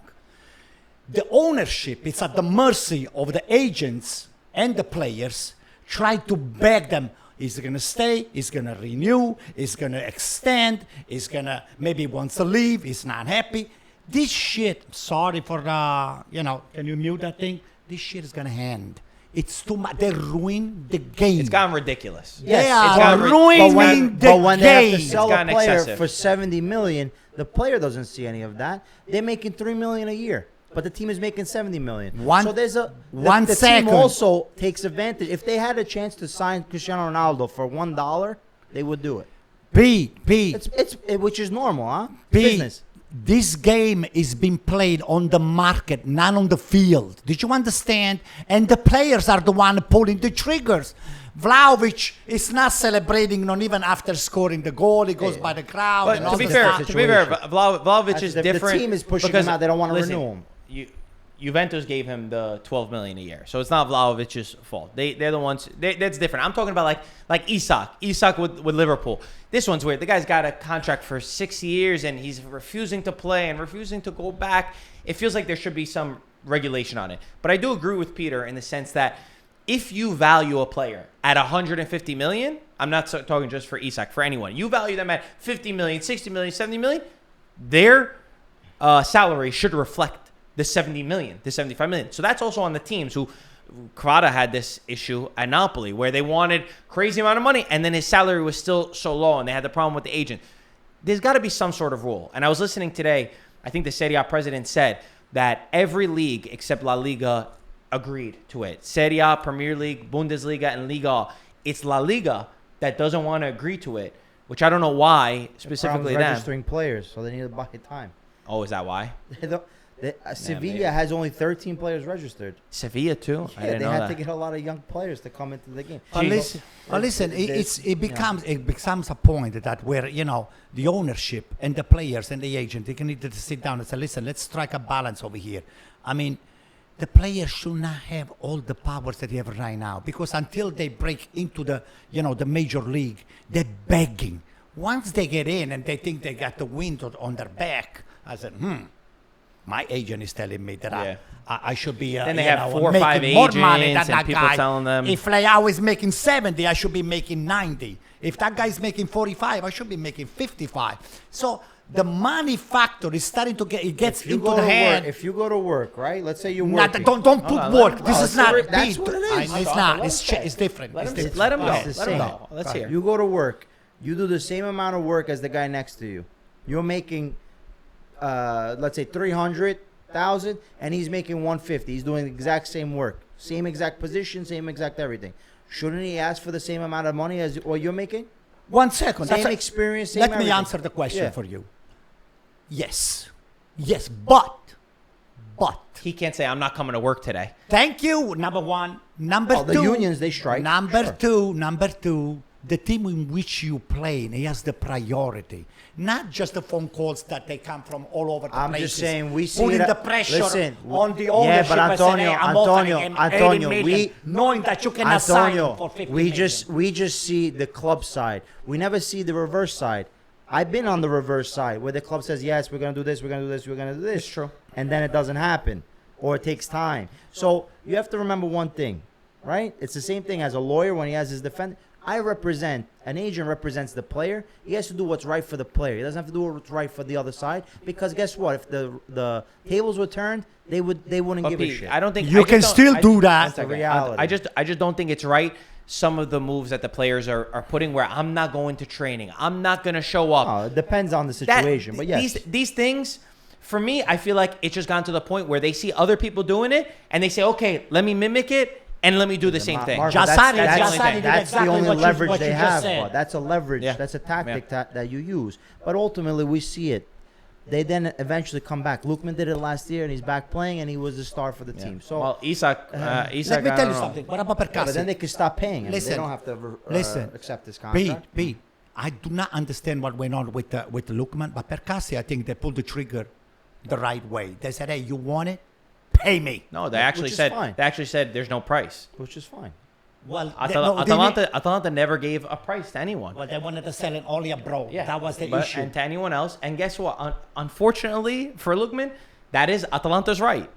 The ownership is at the mercy of the agents and the players. Try to beg them. He's going to stay. He's going to renew. He's going to extend. He's going to maybe wants to leave. He's not happy. This shit, sorry for the, can you mute that thing? This shit is going to end. It's too much. They ruin the game. It's gotten ridiculous. They it's are gotten ruining the But when they have to game. sell It's a gotten player excessive. for 70 million, the player doesn't see any of that. They're making 3 million a year, but the team is making 70 million. So there's the second. team also takes advantage. If they had a chance to sign Cristiano Ronaldo for $1, they would do it. Pete. Which is normal, huh? Pete, Business. this game is being played on the market, not on the field. Did you understand? And the players are the one pulling the triggers. Vlahovic is not celebrating, not even after scoring the goal. He goes by the crowd. But and to all be the fair, stuff. Vlahovic is The different. team is pushing because, him out. They don't want to listen, renew him. Juventus gave him the 12 million a year, so it's not Vlahovic's fault. They're the ones. That's different. I'm talking about like Isak with Liverpool. This one's weird. The guy's got a contract for 6 years and he's refusing to play and refusing to go back. It feels like there should be some regulation on it. But I do agree with Peter in the sense that if you value a player at 150 million, I'm not talking just for Isak, for anyone. You value them at 50 million, 60 million, 70 million, their salary should reflect the 70 million, the 75 million. So that's also on the teams who Quadrado had this issue at Napoli where they wanted crazy amount of money and then his salary was still so low and they had the problem with the agent. There's got to be some sort of rule. And I was listening today, I think the Serie A president said that every league except La Liga agreed to it. Serie A, Premier League, Bundesliga, and Liga. It's La Liga that doesn't want to agree to it, which I don't know why, specifically them. Registering players, so they need to buy time. Oh, is that why? Sevilla has only 13 players registered. Sevilla too? I Yeah, didn't they know had that. to get a lot of young players to come into the game. Listen, it becomes a point that where the ownership and the players and the agent they need to sit down and say, listen, let's strike a balance over here. I mean, the players should not have all the powers that they have right now because until they break into the the major league, they're begging. Once they get in and they think they got the wind on their back, I said, my agent is telling me that I should be Then they have 4 or making 5 more money than agents and that people guy. telling them. If Leao is making 70, I should be making 90. If that guy is making 45, I should be making 55. So the money factor is starting to gets into the hand. If you go to work, right? Let's say you're Not, working. don't put work. This is not. That's what it is. It's not. It's different. Let It's him, different. let him go. It's the Let him same. go. Let's hear. You go to work. You do the same amount of work as the guy next to you. You're making, let's say 300,000, and he's making 150. He's doing the exact same work, same exact position, same exact everything. Shouldn't he ask for the same amount of money as what you're making? 1 second. Same experience. Same Let me everything. answer the question Yeah. for you. Yes, but he can't say, I'm not coming to work today. Thank you. Number one. Number two. The unions, they strike. Number two. The team in which you play, he has the priority. Not just the phone calls that they come from all over the I'm places. just saying, we see putting that- the pressure listen, on the ownership. but and saying, Antonio, "Hey, I'm offering him 80 million," we- knowing that you cannot sign him for 50 we million. just see the club side. We never see the reverse side. I've been on the reverse side where the club says, yes, we're gonna do this, we're gonna do this, we're gonna do this. It's true. And then it doesn't happen, or it takes time. So you have to remember one thing, right? It's the same thing as a lawyer when he has his defense. An agent represents the player. He has to do what's right for the player. He doesn't have to do what's right for the other side, because guess what? If the tables were turned, they wouldn't But give Pete, a shit. I don't think You I can just still don't- do that. One second. That's the reality. I just don't think it's right. Some of the moves that the players are putting, where I'm not going to training, I'm not going to show up. Oh, it depends on the That- situation, but yes. these things, for me, I feel like it's just gone to the point where they see other people doing it and they say, okay, let me mimic it and let me do the same thing. Marco, Jasani- that's the only Jasani thing. did That's exactly the only what you- leverage what they you just have. said. Bud. That's a leverage. Yeah. That's a tactic that you use. But ultimately, we see it. They then eventually come back. Lukman did it last year, and he's back playing, and he was the star for the team. So, Well, Isak, Let me I tell don't you know. something. What about yeah, but then Percassi? they could stop paying him. Listen, They don't have to listen. accept this Pete, contract. Pete, I do not understand what went on with Lukman, but Percassi, I think they pulled the trigger the right way. They said, hey, you want it? Pay me. No, they Which actually is said fine. there's no price. Which is fine. Well, Atalanta never gave a price to anyone. Well, they wanted to sell it only abroad. Yeah, That was the but- issue. And to anyone else. And guess what? Unfortunately for Lukman, that is Atalanta's right.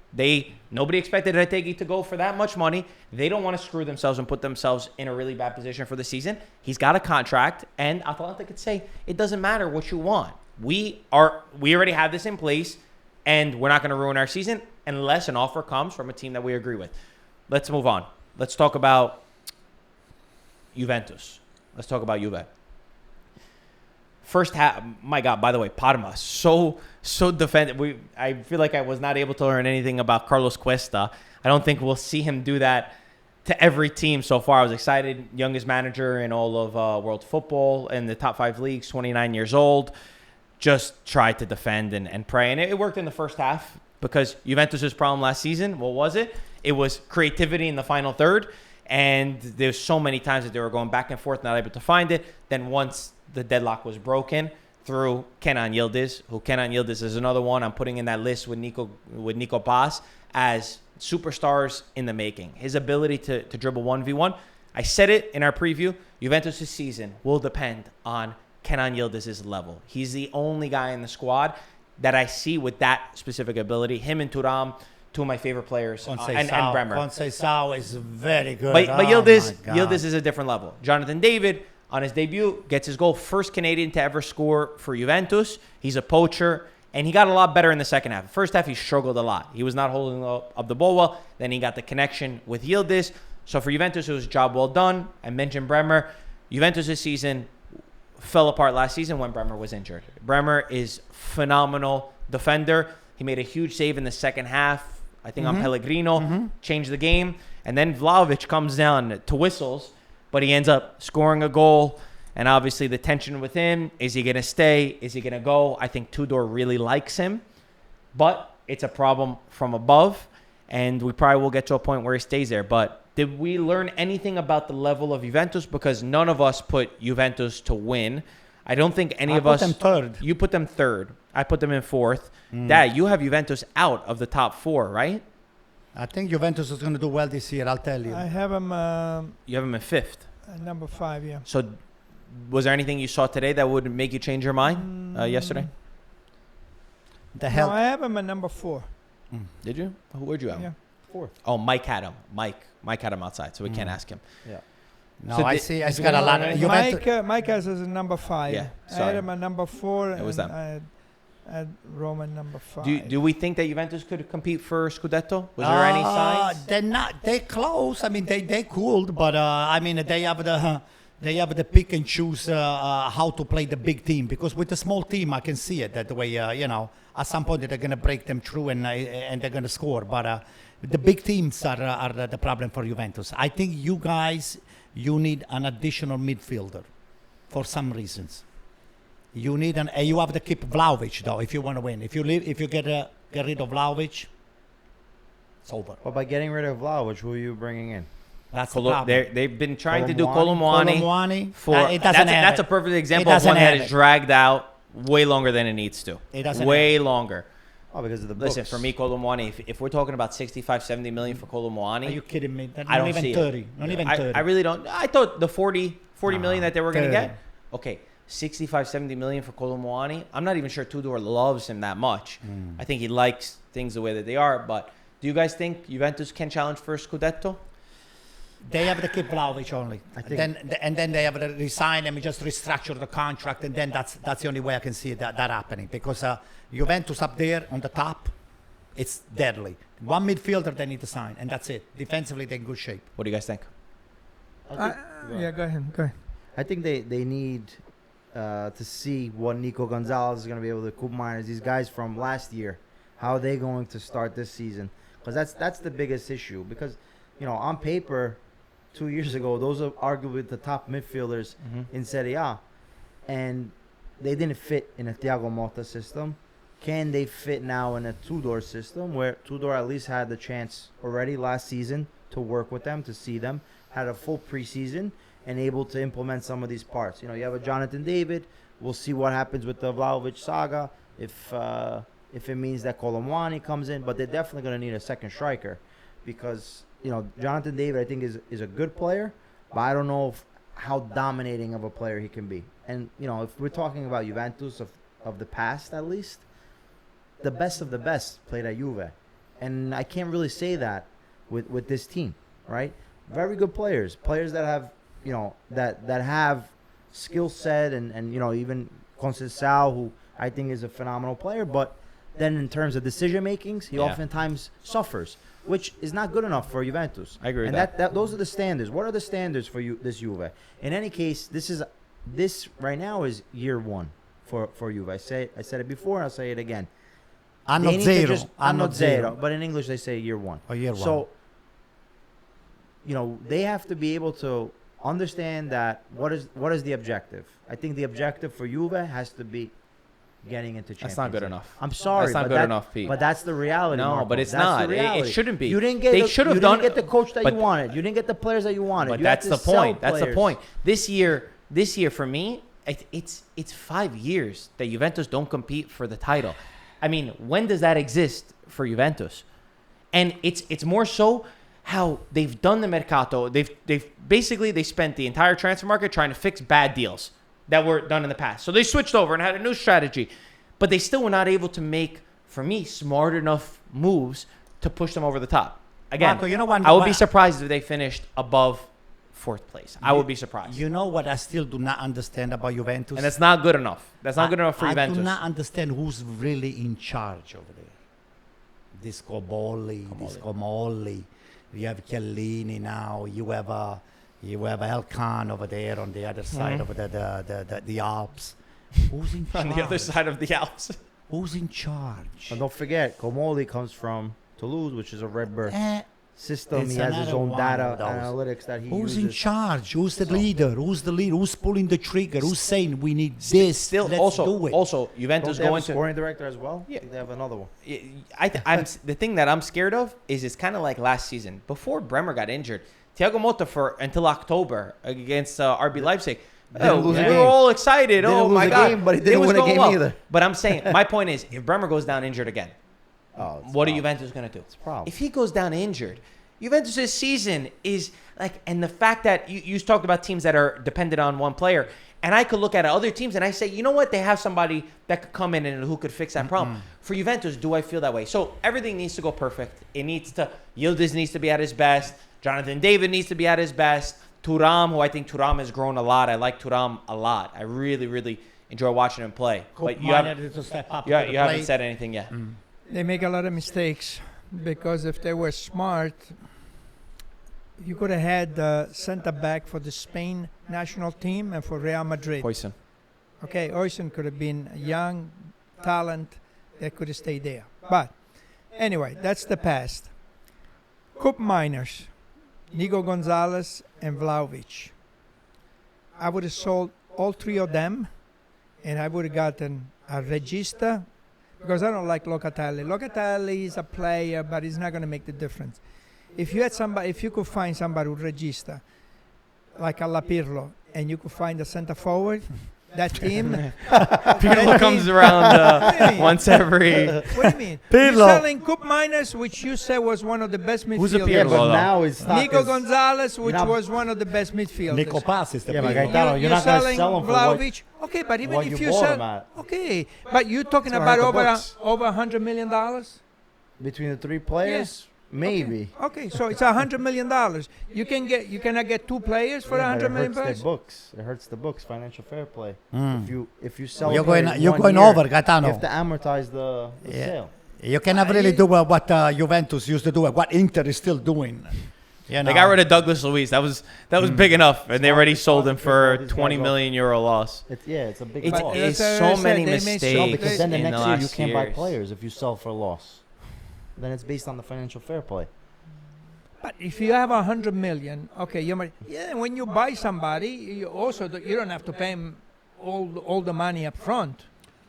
Nobody expected Retegi to go for that much money. They don't want to screw themselves and put themselves in a really bad position for the season. He's got a contract, and Atalanta could say, it doesn't matter what you want. We already have this in place, and we're not going to ruin our season unless an offer comes from a team that we agree with. Let's move on. Let's talk about Juventus. Let's talk about Juve. First half, my God, by the way, Parma, so defended. I feel like I was not able to learn anything about Carlos Cuesta. I don't think we'll see him do that to every team so far. I was excited. Youngest manager in all of world football in the top 5 leagues, 29 years old. Just tried to defend and pray. And it worked in the first half because Juventus' problem last season, what was it? It was creativity in the final third. And there's so many times that they were going back and forth, not able to find it. Then once the deadlock was broken through Kenan Yildiz, Kenan Yildiz is another one I'm putting in that list with Nico Paz as superstars in the making. His ability to dribble 1v1. I said it in our preview. Juventus' season will depend on Kenan Yildiz's level. He's the only guy in the squad that I see with that specific ability. Him and Thuram, two of my favorite players, and Bremer. Conceição is very good. But Oh, Yildiz, my God. Yildiz is a different level. Jonathan David, on his debut, gets his goal. First Canadian to ever score for Juventus. He's a poacher, and he got a lot better in the second half. First half, he struggled a lot. He was not holding up the ball well. Then he got the connection with Yildiz. So for Juventus, it was a job well done. I mentioned Bremer. Juventus' season fell apart last season when Bremer was injured. Bremer is phenomenal defender. He made a huge save in the second half, I think on Pellegrino, changed the game. And then Vlahovic comes down to whistles, but he ends up scoring a goal. And obviously the tension with him, is he going to stay? Is he going to go? I think Tudor really likes him, but it's a problem from above. And we probably will get to a point where he stays there. But did we learn anything about the level of Juventus? Because none of us put Juventus to win. I don't think any of us. I put them third. You put them third. I put them in fourth. Dad, you have Juventus out of the top 4, right? I think Juventus is going to do well this year, I'll tell you. I have him You have them in fifth. number 5. Yeah. So was there anything you saw today that would make you change your mind yesterday? The No, hell. I have him at number 4. Did you? Where'd you have Yeah. him? Fourth. Oh, Mike had him. Mike had him outside, so we can't ask him. Yeah. No, So I the- see. It's got a lot of Juventus. Mike has us at number 5. Yeah, I sorry. had him at number 4. It was and them. I had Roma number 5. Do we think that Juventus could compete for Scudetto? Was there any signs? They're not. They're close. I mean, they could, but I mean, they have the pick and choose how to play the big team. Because with the small team, I can see it that way. At some point they're gonna break them through and they're gonna score. But the big teams are the problem for Juventus. I think you guys need an additional midfielder for some reasons. You need you have to keep Vlahovic though if you want to win. If you get rid of Vlahovic, It's over. But by getting rid of Vlahovic, who are you bringing in? That's the problem. They've been trying to do Colomwani. Colomwani for it doesn't have that's it. a perfect It example of doesn't one that have is it. dragged out way longer than it needs to. It doesn't way have it. longer. Oh, because of the books. Listen, for me, Colomwani, if we're talking about 65, 70 million for Are Colomwani, you kidding me? I don't Not even see 30. it. Not even I 30. really don't. I thought the 40 million that they were going to 30. get. Okay, 65, 70 million for Colomwani. I'm not even sure Tudor loves him that much. I think he likes things the way that they are. But do you guys think Juventus can challenge for a Scudetto? They have to keep Vlahovic only. I think- Then they have to resign him, just restructure the contract, and then that's the only way I can see that happening. Because Juventus up there on the top, it's deadly. One midfielder they need to sign, and that's it. Defensively, they're in good shape. What do you guys think? Yeah, go ahead. Go ahead. I think they need to see what Nico Gonzalez is going to be able to Coop Miners, these guys from last year, how are they going to start this season? Because that's the biggest issue. Because, on paper, 2 years ago, those are arguably the top midfielders in Serie A. And they didn't fit in a Thiago Motta system. Can they fit now in a Tudor system where Tudor at least had the chance already last season to work with them, to see them, had a full preseason, and able to implement some of these parts. You have a Jonathan David. We'll see what happens with the Vlahovic saga if it means that Colomwani comes in, but they're definitely going to need a second striker because Jonathan David I think is a good player, but I don't know how dominating of a player he can be. And if we're talking about Juventus of the past at least, the best of the best played at Juve, and I can't really say that with this team, right? Very good players that have that have skill set and even Conceição, who I think is a phenomenal player, but then in terms of decision makings, he oftentimes suffers, which is not good enough for Juventus. I agree with and that those are the standards. What are the standards for this Juve? In any case, this right now is year one for Juve. I said it before, I'll say it again. Anno zero. Anno zero. But in English they say year one. Oh, year So they have to be able to understand that what is the objective. I think the objective for Juve has to be getting into Champions That's not good League. enough. I'm sorry, That's not but good enough, Pete. But that's the reality. No, Marco. but it's That's not. the It reality. shouldn't be. You didn't get. They should have done. You didn't get the coach that but- you wanted. You didn't get the players that you wanted. But You that's had the to sell point. That's the players. point. This year for me, it's 5 years that Juventus don't compete for the title. I mean, when does that exist for Juventus? And it's more so how they've done the mercato. They've basically they spent the entire transfer market trying to fix bad deals that were done in the past. So they switched over and had a new strategy, but they still were not able to make, for me, smart enough moves to push them over the top. Again, Marco, I would be surprised if they finished above fourth place. I would be surprised. You know what I still do not understand about Juventus? And that's not good enough. That's not good enough for I Juventus. do not understand who's really in charge over there. Disco Molli. You have Chiellini now. You have Elkan over there on the other side of the Alps. Who's in charge? On the other side of the Alps. Who's in charge? And don't forget, Comoli comes from Toulouse, which is a Redbird system. It's He has his another own one data of those. analytics that he Who's uses. in charge? Who's the leader? Who's the leader? Who's pulling the trigger? Who's saying we need this? Still, Let's do it. also Don't Juventus they have a going to. scoring director as well? Yeah. They have another one. I'm the thing that I'm scared of is it's kind of like last season before Bremer got injured. Thiago Motta until October against RB Leipzig. Didn't lose a we game. were all excited. Didn't Oh lose my a god! game, but he It didn't was win a going game well. either. But I'm saying my point is, if Bremer goes down injured again, what are Juventus going to do? It's a problem. If he goes down injured, Juventus' season is like, and the fact that you talked about teams that are dependent on one player, and I could look at other teams and I say, you know what, they have somebody that could come in and who could fix that problem. For Juventus, do I feel that way? So everything needs to go perfect. It needs to, Yildiz needs to be at his best. Jonathan David needs to be at his best. Thuram, who I think Thuram has grown a lot. I like Thuram a lot. I really, really enjoy watching him play. But you haven't said anything yet. They make a lot of mistakes because if they were smart, you could have had the center back for the Spain national team and for Real Madrid. Poison. Okay, Oizon could have been a young talent that could have stayed there. But anyway, that's the past. Cup miners, Nico Gonzalez and Vlahovic. I would have sold all three of them, and I would have gotten a Regista, because I don't like Locatelli. Locatelli is a player, but he's not going to make the difference. If you had somebody, if you could find somebody who regista, like Alla Pirlo, and you could find a center forward, that team. Pirlo comes around once every. What do you mean? Pirlo. You're selling Cup Miners, which you said was one of the best midfielders. Who's a Yeah, Pirlo? but though. now it's stock Nico is- Gonzalez, which not- was one of the best midfielders. Nico Pass is the Yeah, but big one. Gaetano, you're You're not going to selling sell him for what, Vlahovic. Okay, but even what if you you bought sell, him at. okay, but you're talking It's gonna about hurt the over books. over $100 million. between the three players. Maybe. Okay, so it's $100 million. You cannot get two players for Yeah, but $100 million. It hurts their books. It hurts the books. Financial fair play. If you sell, You're a player going- in you're 1 going year, over, Gaetano. You have to amortize the Yeah. sale. You cannot really do what Juventus used to do, what Inter is still doing. You know? They got rid of Douglas Luiz. That was big enough, and they already sold him for These guys 20 million euro loss. It's a big It's, loss. it's That's so what I many said. They made mistakes. so- No, because then the in next year you last can't buy years. players if you sell for a loss. Then it's based on the financial fair play. But if you have $100 million, okay, you might. Yeah, when you buy somebody, you also you don't have to pay him all the money up front.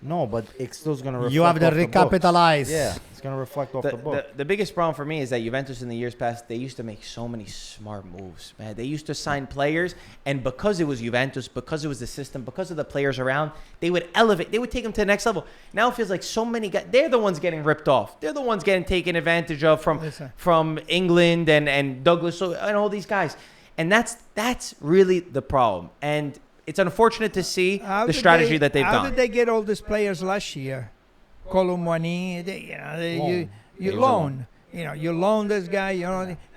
No, but it's still going to reflect. You have to off the books. recapitalize. Yeah, it's going to reflect off the book. The biggest problem for me is that Juventus in the years past, they used to make so many smart moves, man. They used to sign players, and because it was Juventus, because it was the system, because of the players around, they would elevate. They would take them to the next level. Now it feels like so many guys, they're the ones getting ripped off. They're the ones getting taken advantage of Listen. from England and Douglas and all these guys. And that's really the problem. And it's unfortunate to see How the did strategy that they've How done. did they get all these players last year? Colomwani, Loan. you It was a loan. You loan this guy.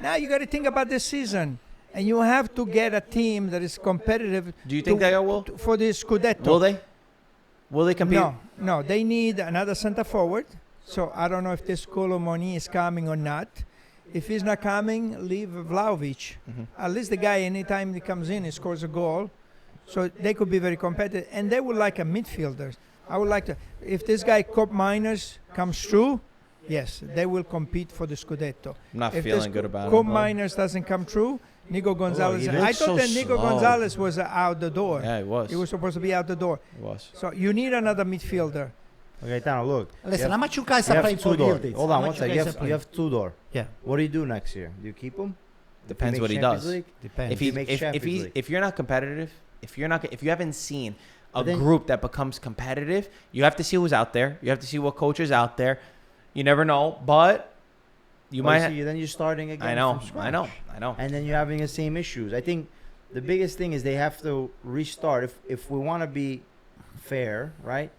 Now you got to think about this season, and you have to get a team that is competitive. Do you think they will? For the Scudetto? Will they? Will they compete? No. They need another center forward. So I don't know if this Colomwani is coming or not. If he's not coming, leave Vlahovic. At least the guy, anytime he comes in, he scores a goal. So they could be very competitive. And they would like a midfielder. I would like to, if this guy, Cup Miners, comes through, yes, they will compete for the Scudetto. I'm not If feeling good about Cup it. Miners doesn't come through, Nico Gonzalez. he I looks thought so that Nico slow. Gonzalez was out the door. Yeah, it was. He was supposed to be out the door. It was. So you need another midfielder. Okay, now look. Listen, you how much you guys have are paying for Tudor. Gilded? Hold on one second. You have Tudor. Yeah, What do you do next year? Do you keep him? Depends If what he makes Champions does. League? depends. If he makes if Champions he's League. if you're not competitive, if you haven't seen a But then- group that becomes competitive, you have to see who's out there. You have to see what coach is out there. You never know, but you Well, might. see, then you're starting again. I know. from I know. scratch. I know. And then you're having the same issues. I think the biggest thing is they have to restart. If we want to be fair, right?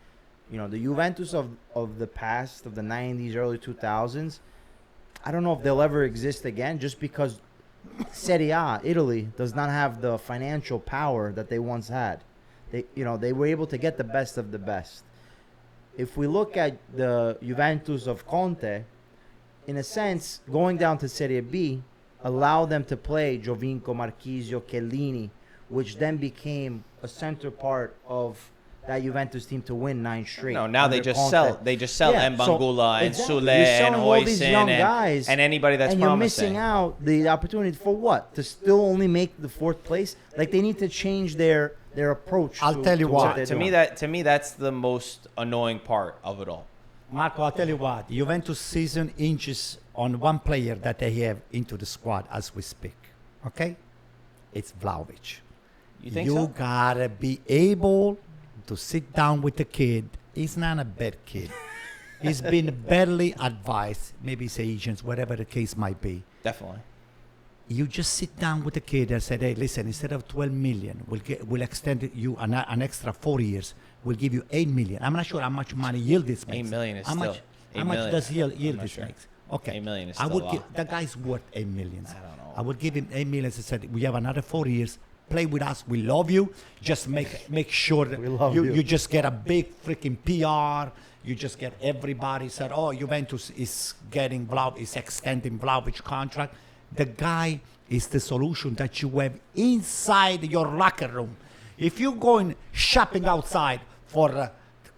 The Juventus of the past, of the 90s, early 2000s, I don't know if they'll ever exist again just because Serie A, Italy, does not have the financial power that they once had. They were able to get the best of the best. If we look at the Juventus of Conte, in a sense, going down to Serie B allow them to play Giovinco, Marchisio, Chiellini, which then became a center part of that Juventus team to win 9 straight. No, now they under just Conte. sell. They just sell Yeah, so Mbangula and exactly. Sule You're and selling all these young Hoyson guys, and anybody that's and you're promising. missing out the opportunity for what? To still only make the 4th place? Like they need to change their approach. I'll tell you what what. they're To me, doing. that's the most annoying part of it all. Marco, I'll tell you what. Juventus season inches on one player that they have into the squad as we speak. Okay? It's Vlahovic. You think so? gotta be able to sit down with the kid. He's not a bad kid. He's been badly advised, maybe his agents, whatever the case might be. Definitely. You just sit down with the kid and say, hey, listen, instead of 12 million, we'll extend you an extra 4 years. We'll give you 8 million. I'm not sure how much money Yildiz makes. 8 million is how still. much, 8 how much million. does I'm not Yildiz sure. makes? Okay. 8 million is I still would a give lot. the guy's worth 8 million. I don't know. I would give him 8 million and said, we have another 4 years. Play with us. We love you. Just make sure that We love you you. just get a big freaking PR. You just get everybody said, oh, Juventus is getting Vlahovic, is extending Vlahovic contract. The guy is the solution that you have inside your locker room. If you're going shopping outside for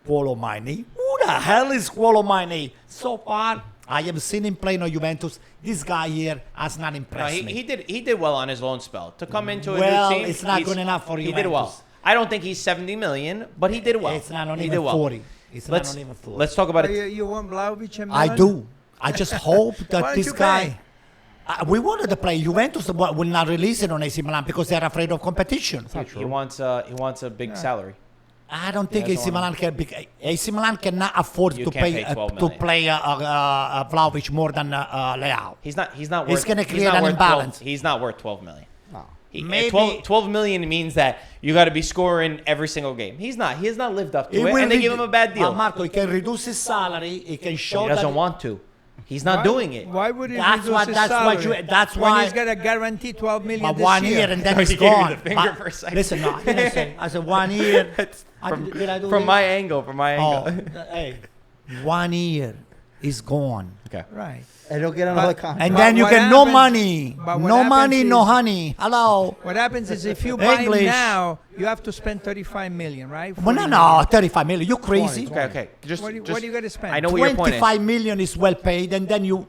Colomwani, who the hell is Colomwani? So far, I have seen him playing on Juventus. This guy here has not No, impressed me. he did well on his loan spell to come into a Well, new team. it's not he's- good enough for He did well. Juventus. I don't think he's 70 million, but he did well. It's not he even did well. 40. It's let's not even full. let's talk about it. You want Vlahovic and I Milan? do. I just hope Why that don't this you guy. pay? We wanted to play. Juventus will not release it on AC Milan because they're afraid of competition. He wants a big salary. I don't think doesn't AC Milan can. AC Milan cannot afford You to can't pay pay 12 to million. play Vlahovic more than Leao. He's not worth. It's gonna he's create not an worth 12 imbalance. He's not worth 12 million. No. Maybe- 12 million means that you got to be scoring every single game. He has not lived up to it, and they give him a bad deal. Marco, he can reduce his salary. He can show He that doesn't want to. He's not doing it. Why would he That's reduce why- his that's why salary? you- that's when why- he's got a guarantee 12 million But this 1 year. year and then He it's gave you gone. the finger for a second. Listen, no, I didn't say. I said 1 year. Did I do From this? my angle, Oh, hey, 1 year is gone. Okay. Right. And he'll get another But- contract. And But then you what get no happens- money. but what No money, happens no is- honey. Hello. What happens is if you buy him English. now, you have to spend 35 million, right? Well, 40 no, 35 million. You crazy? 20. Okay. Just, What do just you got to spend? I know what your point is. 25 million is well paid, and then you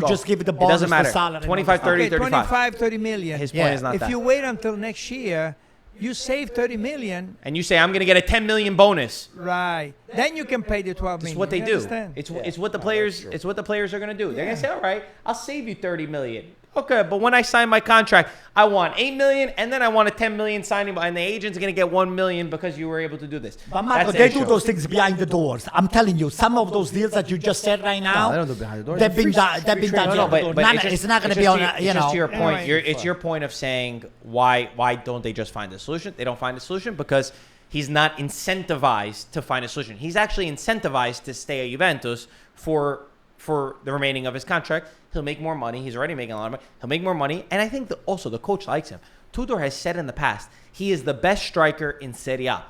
just give the bonus doesn't matter. for salary. 25, 30, Okay, 35. 25, 30 million. His Yeah. point is not If that. you wait until next year, you save 30 million, And you say I'm going to get a 10 million bonus. right? Then you can pay the 12 It's million. what they You do. understand? It's what the players true. it's what the players are going to do. They're going to Yeah. say, "All right, I'll save you 30 million." Okay, but when I sign my contract, I want 8 million and then I want a 10 million signing and the agent's going to get 1 million because you were able to do this. But Marco, That's the they do issue. those things behind the doors. I'm telling you, some of those deals that you just said right now, they don't do behind the doors. they've been Free- done. They've been free done. trade. No, no, behind the but door. it's, just, It's not going to it's be just on. to- You it's just to your know. point. Anyway. It's your point of saying why don't they just find a solution? They don't find a solution because he's not incentivized to find a solution. He's actually incentivized to stay at Juventus for the remaining of his contract. He'll make more money. He's already making a lot of money. He'll make more money. And I think also the coach likes him. Tudor has said in the past, he is the best striker in Serie A.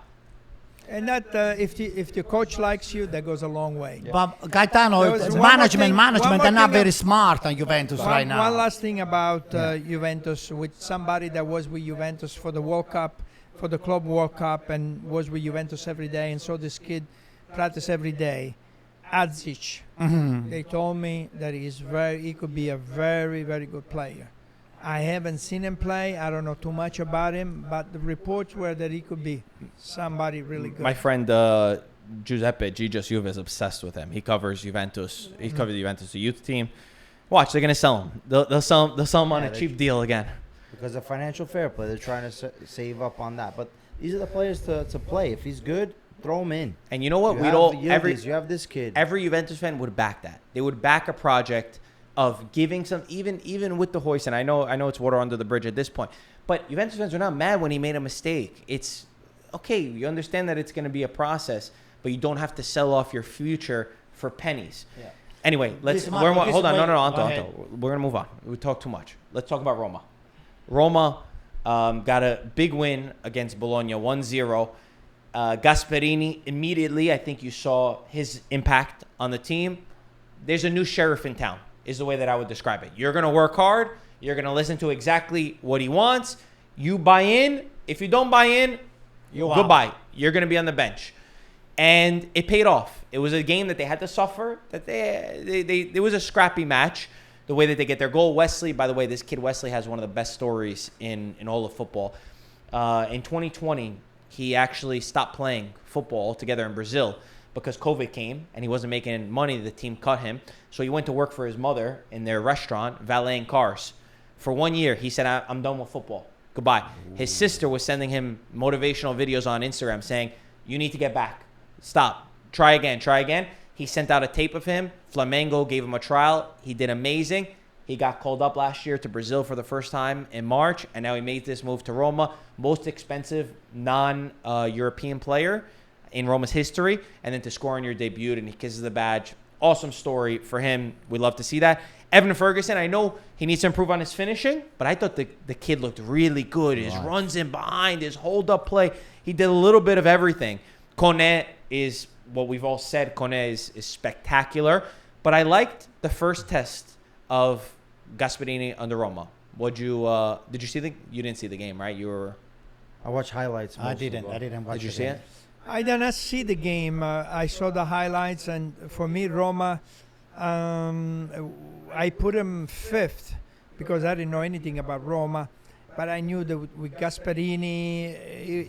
And that if the coach likes you, that goes a long way. But Gaetano, There was one more management, thing- one more they're not thing very smart on Juventus right now. One last thing about Juventus, with somebody that was with Juventus for the World Cup, for the Club World Cup, and was with Juventus every day, and saw this kid practice every day. Adzic. They told me that he could be a very, very good player. I haven't seen him play. I don't know too much about him, but the reports were that he could be somebody really good. My friend Giuseppe Gigius Juve is obsessed with him. He covers Juventus. He covers the Juventus youth team. Watch, they're gonna sell him. They'll sell him on Yeah, a they- cheap deal again. Because of financial fair play, they're trying to save up on that. But these are the players to play. If he's good, throw him in. And you know what? You We'd have all Yildiz, you have this kid. every Juventus fan would back that. They would back a project of giving some even with the hoist. And I know it's water under the bridge at this point. But Juventus fans are not mad when he made a mistake. It's okay. You understand that it's going to be a process, but you don't have to sell off your future for pennies. Yeah. Anyway, let's. Listen, Marco, hold on, wait, no, go Anto. ahead. We're gonna move on. We talk too much. Let's talk about Roma. Roma got a big win against Bologna, 1-0. Gasperini immediately, I think you saw his impact on the team. There's a new sheriff in town, is the way that I would describe it. You're gonna work hard. You're gonna listen to exactly what he wants. You buy in. If you don't buy in, goodbye. You're gonna be on the bench. And it paid off. It was a game that they had to suffer. That it was a scrappy match. The way that they get their goal, Wesley. By the way, this kid Wesley has one of the best stories in all of football. In 2020, he actually stopped playing football altogether in Brazil because COVID came and he wasn't making money. The team cut him, so he went to work for his mother in their restaurant, valeting cars. For 1 year, he said, "I'm done with football. Goodbye." His sister was sending him motivational videos on Instagram saying, "You need to get back. Stop. Try again. Try again." He sent out a tape of him. Flamengo gave him a trial. He did amazing. He got called up last year to Brazil for the first time in March, and now he made this move to Roma. Most expensive non-European player in Roma's history, and then to score on your debut, and he kisses the badge. Awesome story for him. We'd love to see that. Evan Ferguson, I know he needs to improve on his finishing, but I thought the kid looked really good. His runs in behind, his hold-up play. He did a little bit of everything. Kone is what we've all said. Kone is spectacular. But I liked the first test of Gasperini under Roma. Did you see you didn't see the game, right? You were. I watch highlights. I mostly, didn't but- watch Did you the see game. it? I did not see the game. I saw the highlights, and for me, Roma, I put him fifth because I didn't know anything about Roma. But I knew that with Gasperini,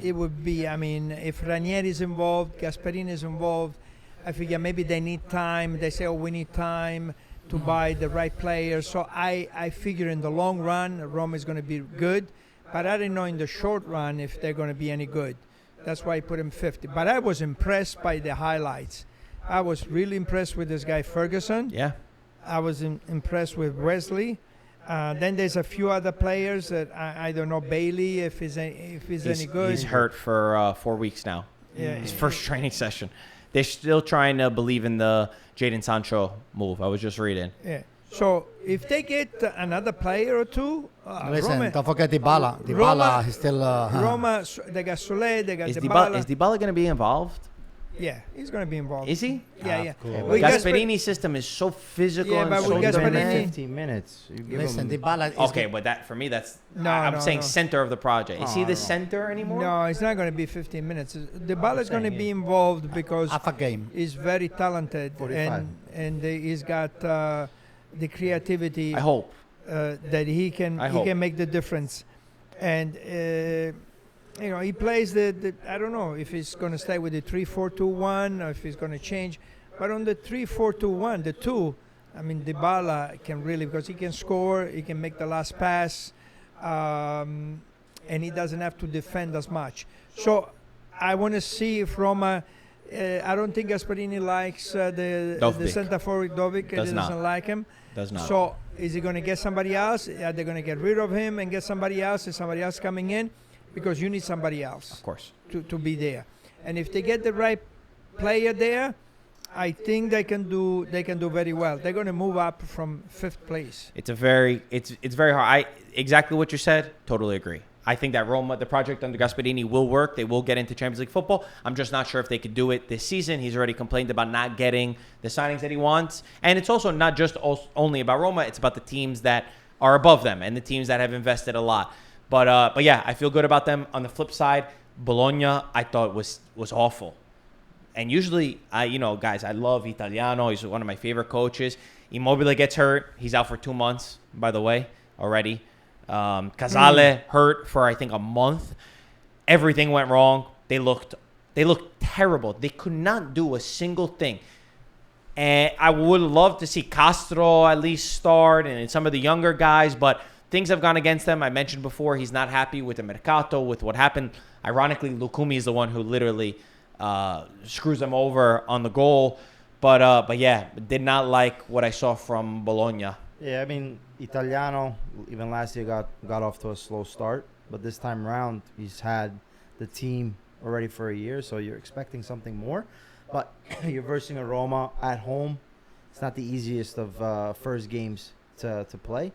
it would be, I mean, if Ranieri is involved, Gasperini is involved, I figure maybe they need time. They say, oh, we need time to buy the right players. So I figure in the long run, Roma is going to be good. But I didn't know in the short run if they're going to be any good. That's why I put him 50. But I was impressed by the highlights. I was really impressed with this guy, Ferguson. Yeah. I was impressed with Wesley. Then there's a few other players that I don't know. Bailey, if he's any good. He's hurt for 4 weeks now. Yeah. His first training session. They're still trying to believe in the Jadon Sancho move. I was just reading. Yeah. So if they get another player or two, Listen, Roma, don't forget Dybala. Dybala is still... Roma, they got Soler, they got Is Dybala. Dybala going to be involved? Yeah, he's going to be involved. Is he? Yeah, yeah. cool. With Gasperini's system is so physical Yeah, and but so with Gasperini- demanding. 15 minutes. You give Listen, him, Dybala is... Okay, but that for me, that's No, I'm no, saying no. center of the project. Is he Oh, the no. center anymore? No, it's not going to be 15 minutes. Dybala is going to saying, be involved because half a game. he's very talented 45. and he's got the creativity I hope. that he can I he hope. can make the difference. And he plays the I don't know if he's going to stay with the 3-4-2-1 or if he's going to change. But on the 3-4-2-1, the two, I mean, Dybala can really, because he can score, he can make the last pass, and he doesn't have to defend as much. So I want to see if Roma. I don't think Gasperini likes the Dovbyk. center forward Dovbyk. He Does doesn't not. like him. Does not. So is he going to get somebody else? Are they going to get rid of him and get somebody else? Is somebody else coming in? Because you need somebody else Of course. to be there. And if they get the right player there, I think they can do very well. They're going to move up from 5th place. It's very hard. Exactly what you said. Totally agree. I think that Roma, the project under Gasperini, will work. They will get into Champions League football. I'm just not sure if they could do it this season. He's already complained about not getting the signings that he wants. And it's also not just only about Roma. It's about the teams that are above them and the teams that have invested a lot. But yeah, I feel good about them. On the flip side, Bologna, I thought was awful. And usually, guys, I love Italiano. He's one of my favorite coaches. Immobile gets hurt. He's out for 2 months, by the way, already. Casale hurt for, I think, a month. Everything went wrong. They looked terrible. They could not do a single thing. And I would love to see Castro at least start and some of the younger guys, but things have gone against them. I mentioned before he's not happy with the Mercato, with what happened. Ironically, Lukumi is the one who literally screws them over on the goal. But yeah, did not like what I saw from Bologna. Yeah, I mean, Italiano, even last year got off to a slow start. But this time around, he's had the team already for a year, so you're expecting something more. But you're versing a Roma at home. It's not the easiest of first games to play.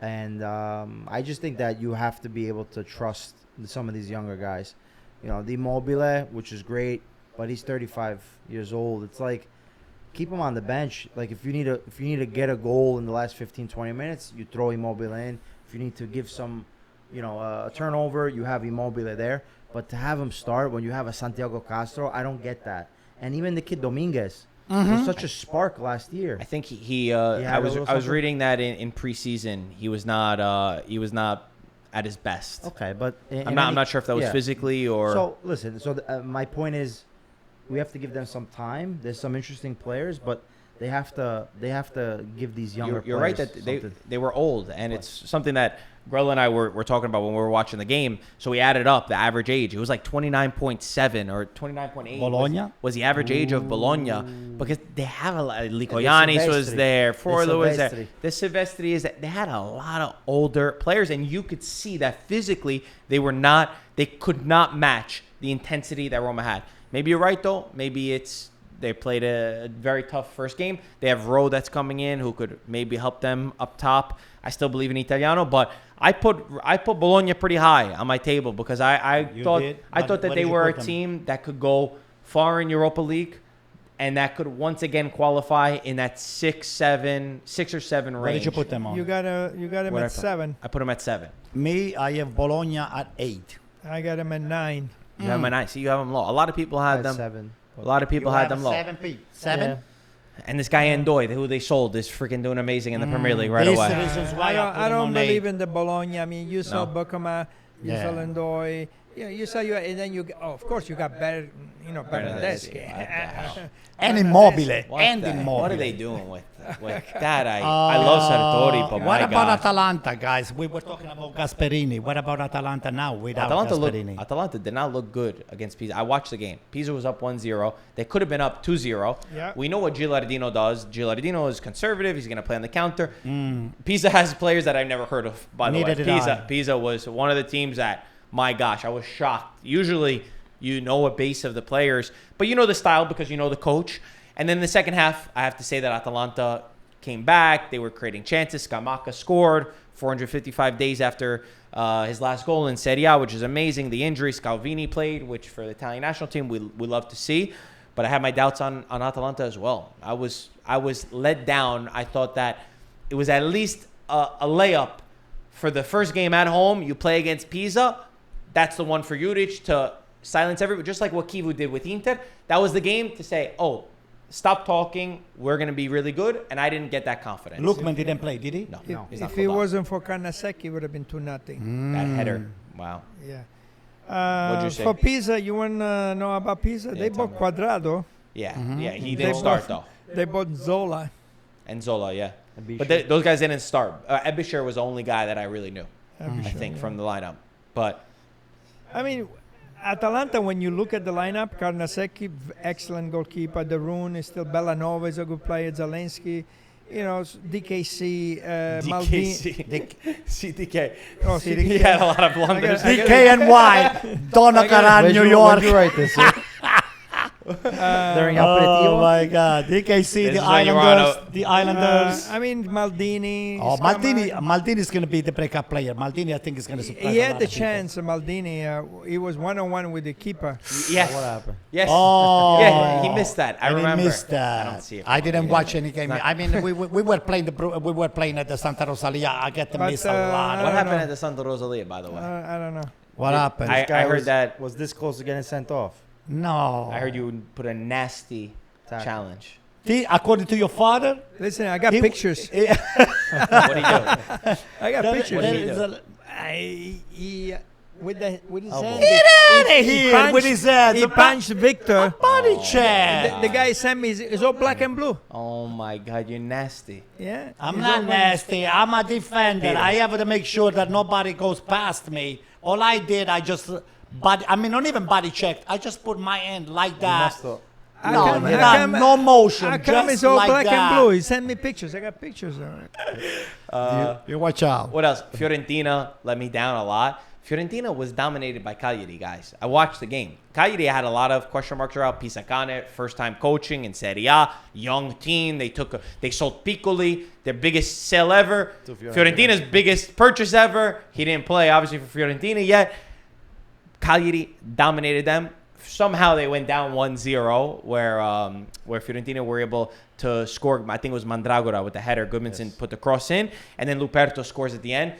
And I just think that you have to be able to trust some of these younger guys. The Immobile, which is great, but he's 35 years old. It's like, keep him on the bench. Like, if you need to get a goal in the last 15, 20 minutes, you throw Immobile in. If you need to give some, a turnover, you have Immobile there. But to have him start when you have a Santiago Castro, I don't get that. And even the kid Dominguez was such a spark last year. I think I was reading that in preseason he was not at his best. Okay, but I'm not sure if that was physically or. So listen. So my point is, we have to give them some time. There's some interesting players, but they have to give these younger. You're players right that something. they were old, and it's something that Grella and I were talking about when we were watching the game. So we added up the average age. It was like 29.7 or 29.8. Bologna? was the average age of Bologna, because they have a lot. Licoyanis was there. Forla was there. The Silvestri is that they had a lot of older players, and you could see that physically they could not match the intensity that Roma had. Maybe you're right though. Maybe they played a very tough first game. They have Rowe that's coming in who could maybe help them up top. I still believe in Italiano, but I put Bologna pretty high on my table because I thought that they were a team that could go far in Europa League and that could once again qualify in that 6 or 7 range. Where did you put them on? You got him at 7. I put them at 7. Me, I have Bologna at 8. I got him at 9. You have them at 9. See, you have them low. A lot of people had them. 7. A lot of people had them low. 7, Pete. 7? Yeah. And this guy Ndoye, who they sold, is freaking doing amazing in the Premier League right These away. reasons why I don't put him on believe 8. in the Bologna. I mean, you saw No. Bokama, you Yeah. saw Lendoy, You saw and then of course you got better, Bernardeschi. And Immobile. What are they doing with that? I love Sartori, but what my about gosh. Atalanta, guys? We were talking about Gasperini. What about Atalanta now without Gasperini? Atalanta did not look good against Pisa. I watched the game. Pisa was up 1-0. They could have been up 2-0. Yeah. We know what Gilardino does. Gilardino is conservative. He's going to play on the counter. Pisa has players that I've never heard of, by the Neither way. did I. Pisa was one of the teams that, my gosh, I was shocked. Usually, you know a base of the players, but you know the style because you know the coach. And then the second half, I have to say that Atalanta came back. They were creating chances. Scamacca scored 455 days after his last goal in Serie A, which is amazing. The injury, Scalvini played, which for the Italian national team, we love to see. But I had my doubts on Atalanta as well. I was let down. I thought that it was at least a layup for the first game at home. You play against Pisa. That's the one for Juric to silence everybody, just like what Kivu did with Inter. That was the game to say, oh, stop talking. We're going to be really good. And I didn't get that confidence. Lookman didn't play, did he? No. he's If not it full wasn't for Carnasecchi, it would have been 2-0. That header. Wow. Yeah. What'd you say? For Pisa, you want to know about Pisa? They tell bought Cuadrado. Yeah. Yeah. He They didn't start, bought- though. They bought Zola. And Zola, yeah. Abisher. But those guys didn't start. Ebisher was the only guy that I really knew, I Abisher, think, yeah. from the lineup. But I mean, Atalanta, when you look at the lineup, Carnasecchi, excellent goalkeeper. De Roon is still. Bellanova is a good player. Zelensky, DKC, Maldini. CDK. Oh, CDK CDK. had a lot of blunders. I got- DKNY, Donna Caran, New York. Where'd you write this? During Oh aperitivo? my God, DKC, This the is when you were on Islanders, the Islanders. I mean, Maldini. Oh, Scamacca. Maldini is going to be the breakup player. Maldini, I think, is going to surprise He a had lot the of people. chance, Maldini. He was 1-on-1 with the keeper. Yes. What happened? Yes. Oh, Yeah, he missed that. I And remember. He missed that. I don't see it. I didn't watch any game. I mean, we were playing we were playing at the Santa Rosalia. I get to But, miss a lot. What I don't happened know. at the Santa Rosalia, by the way? I don't know. What happened? I Guy heard that. was this close to getting sent off. No. I heard you put a nasty Tackle. challenge. According to your father, Listen, I got he- pictures. What do you do? I got pictures. What did he do? With his Elbow. hand. Get out of he here punched- with his hands. He punched Victor. Body check. The guy sent me. It's all black and blue. Oh my God, you're nasty. Yeah. I'm It's not all black- nasty. I'm a defender. I have to make sure that nobody goes past me. All I did, I just not even body checked. I just put my hand like that. How No, come- you're how not- come- no motion. How come just it's all like black that. and blue? He sent me pictures. I got pictures of it. You watch out. What else? Fiorentina let me down a lot. Fiorentina was dominated by Cagliari, guys. I watched the game. Cagliari had a lot of question marks around Pisacane, first time coaching in Serie A, young team. They sold Piccoli, their biggest sale ever. To Fiorentina. Fiorentina's biggest purchase ever. He didn't play, obviously, for Fiorentina yet. Cagliari dominated them. Somehow they went down 1-0, where Fiorentina were able to score. I think it was Mandragora with the header. Goodmanson put the cross in, and then Luperto scores at the end.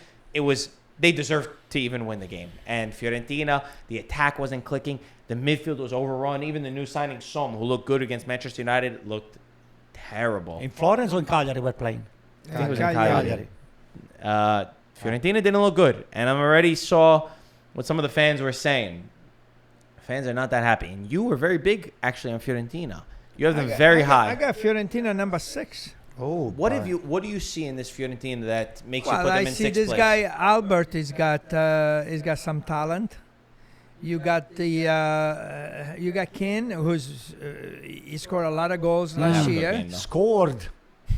They deserved to even win the game. And Fiorentina, the attack wasn't clicking. The midfield was overrun. Even the new signing, Som, who looked good against Manchester United, looked terrible. In Florence or in Cagliari we're playing? I think it was in Cagliari. Cagliari. Fiorentina didn't look good. And I already saw what some of the fans were saying. Fans are not that happy. And you were very big, actually, on Fiorentina. You have them very high. I got Fiorentina number 6. Oh, What do you see in this Fiorentina that makes you Well, put them I in see sixth this place? guy Albert. He's got some talent. You got you got Ken, he scored a lot of goals last Have a good year. game, though. Scored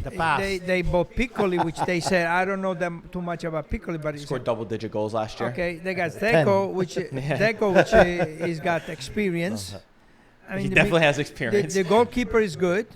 the pass. They bought Piccoli, which they said I don't know them too much about Piccoli, but he Scored double-digit goals last year. okay. They got Deco, which he's got experience. I He the definitely mid- has experience. The goalkeeper is good.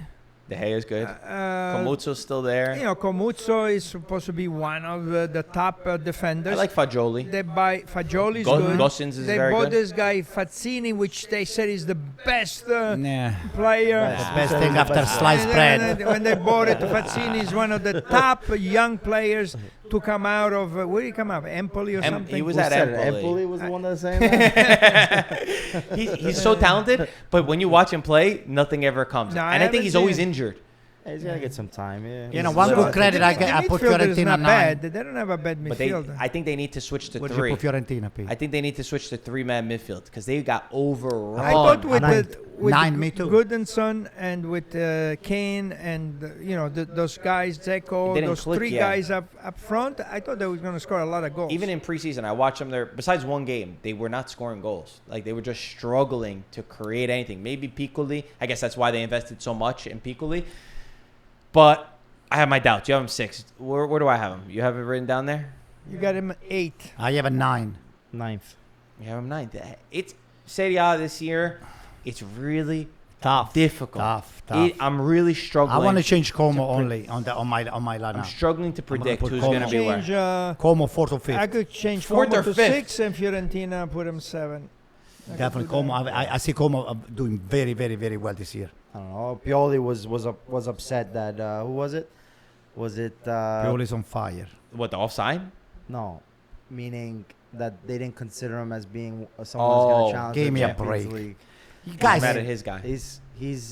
De Gea is good. Camuzzo's still there. Comuzzo is supposed to be one of the top I defenders. like Fagioli. They buy Fagioli's good. Gossens is They very bought good. this guy Fazzini, which they said is the best Yeah. player. The best thing after sliced And bread. then when they bought it, Fazzini is one of the top young players to come out of where did he come out? Empoli or something. He was Who at said it? Empoli. Empoli was the one that was saying that? He's so talented, but when you watch him play, nothing ever comes. No, I and I think haven't he's seen always him. injured. He's gonna get some time. Yeah. You know, He's- one So, good credit I put midfielder is Fiorentina not 9. bad. They don't have a bad But they, midfielder. I think they need to switch to Where'd you three. put Fiorentina, Pete? I think they need to switch to three-man midfield because they got overrun. I thought with Nine. with Nine, me too. Goodinson and with Kane and those guys, It Dzeko, didn't those click three yet. guys up front. I thought they were going to score a lot of goals. Even in preseason, I watched them there. Besides one game, they were not scoring goals. Like they were just struggling to create anything. Maybe Piccoli. I guess that's why they invested so much in Piccoli. But I have my doubts. You have him 6. Where do I have him? You have it written down there? you got him 8. I have a 9. 9th. You have him 9th. It's Serie A this year. It's really Tough. difficult. Tough. I'm really struggling. I want to change Como only on my lineup. I'm struggling to predict put who's Como. going to be where. Change, Como 4th or 5th. I could change Fourth Como or to fifth? 6 and Fiorentina put him 7. I could Definitely do Como. that. I see Como doing very, very, very well this year. I don't know. Pioli was upset that who was it? Was it Pioli's on fire. What, the offside? no, meaning that they didn't consider him as being someone who's going to challenge Give the me a Champions break. League. You He's guys, mad at his guy. He's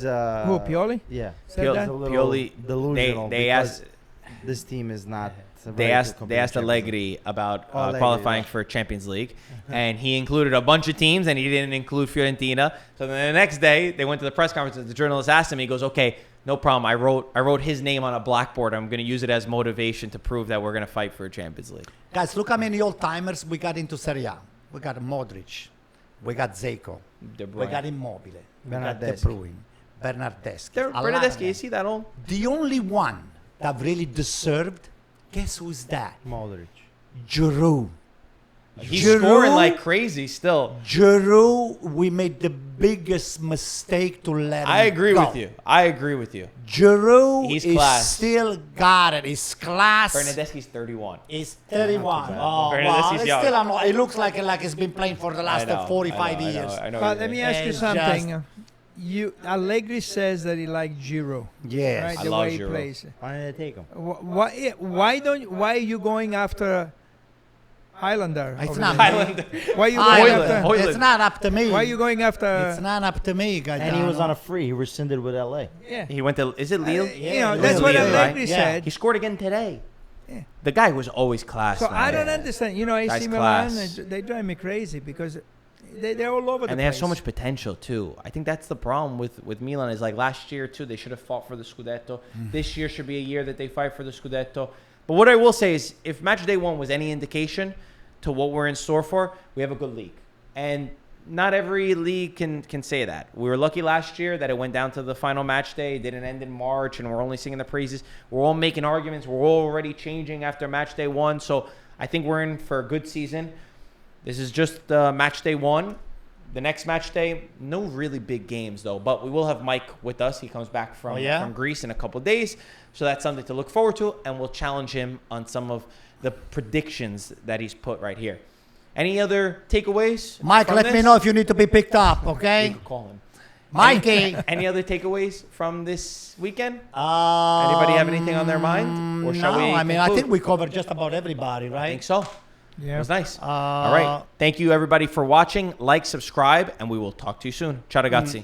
Who, Pioli? Yeah. Said Pioli- that? He's a little Pioli, delusional they because asked this team is not. they ready to asked compete they in asked Champions League. Allegri about Allegri, qualifying yeah. for Champions League, and he included a bunch of teams, and he didn't include Fiorentina. So then the next day, they went to the press conference, and the journalist asked him. He goes, "Okay, no problem. I wrote his name on a blackboard. I'm going to use it as motivation to prove that we're going to fight for a Champions League." guys, look how many old timers we got into Serie A. We got Modric. We got Dzeko. De We Bruyne. got Immobile. We got De Bernardeschi. Bruyne. Bernardeschi. A lot of Bernardeschi, you them. see that old? The only one that really deserved, guess who's that? Modric. Giroud. He's Giroud? scoring like crazy still. Giroud, we made the biggest mistake to let him I agree go. with you. I agree with you. Giroud He's is class. still got it. He's class. Bernardeschi's 31. He's 31. bad. Oh, Bernardeschi's wow. It's young. still, it looks like he's been playing for the last 45 years. I know But let me ask you It's something. Allegri says that he likes Giroud. Yes. Right, I the love way he Giroud. plays. Why did they take him? Why are you going after Highlander? It's over not there? Highlander. Why are you I- going Hoyland. after? Hoyland. It's not up to me. Why are you going after? It's not up to me, guys. And he was on a free. He rescinded with LA. Yeah. He went to, is it Lille? That's what Lille, right? Allegri Yeah. said. He scored again today. Yeah. The guy was always class, So man. I don't understand. AC Guy's Milan, class. they drive me crazy because they're all over the place. And they have so much potential too. I think that's the problem with Milan is like last year too. They should have fought for the Scudetto. This year should be a year that they fight for the Scudetto. But what I will say is, if Matchday 1 was any indication to what we're in store for, we have a good league, and not every league can say that. We were lucky last year that it went down to the final match day. It didn't end in March, and we're only singing the praises. We're all making arguments. We're already changing after match day 1. So I think we're in for a good season. This is just match day 1. The next match day, no really big games though. But we will have Mike with us. He comes back from Greece in a couple of days. So that's something to look forward to, and we'll challenge him on some of the predictions that he's put right here. Any other takeaways? Mike, from let me this? know if you need to be picked up, You okay? can call him. Mikey. Any other takeaways from this weekend? Anybody have anything on their mind? Or shall no, we I mean, I conclude? think we covered just about everybody, I right? think so. Yeah. It was nice. All right. Thank you, everybody, for watching. Like, subscribe, and we will talk to you soon. Ciao, ragazzi.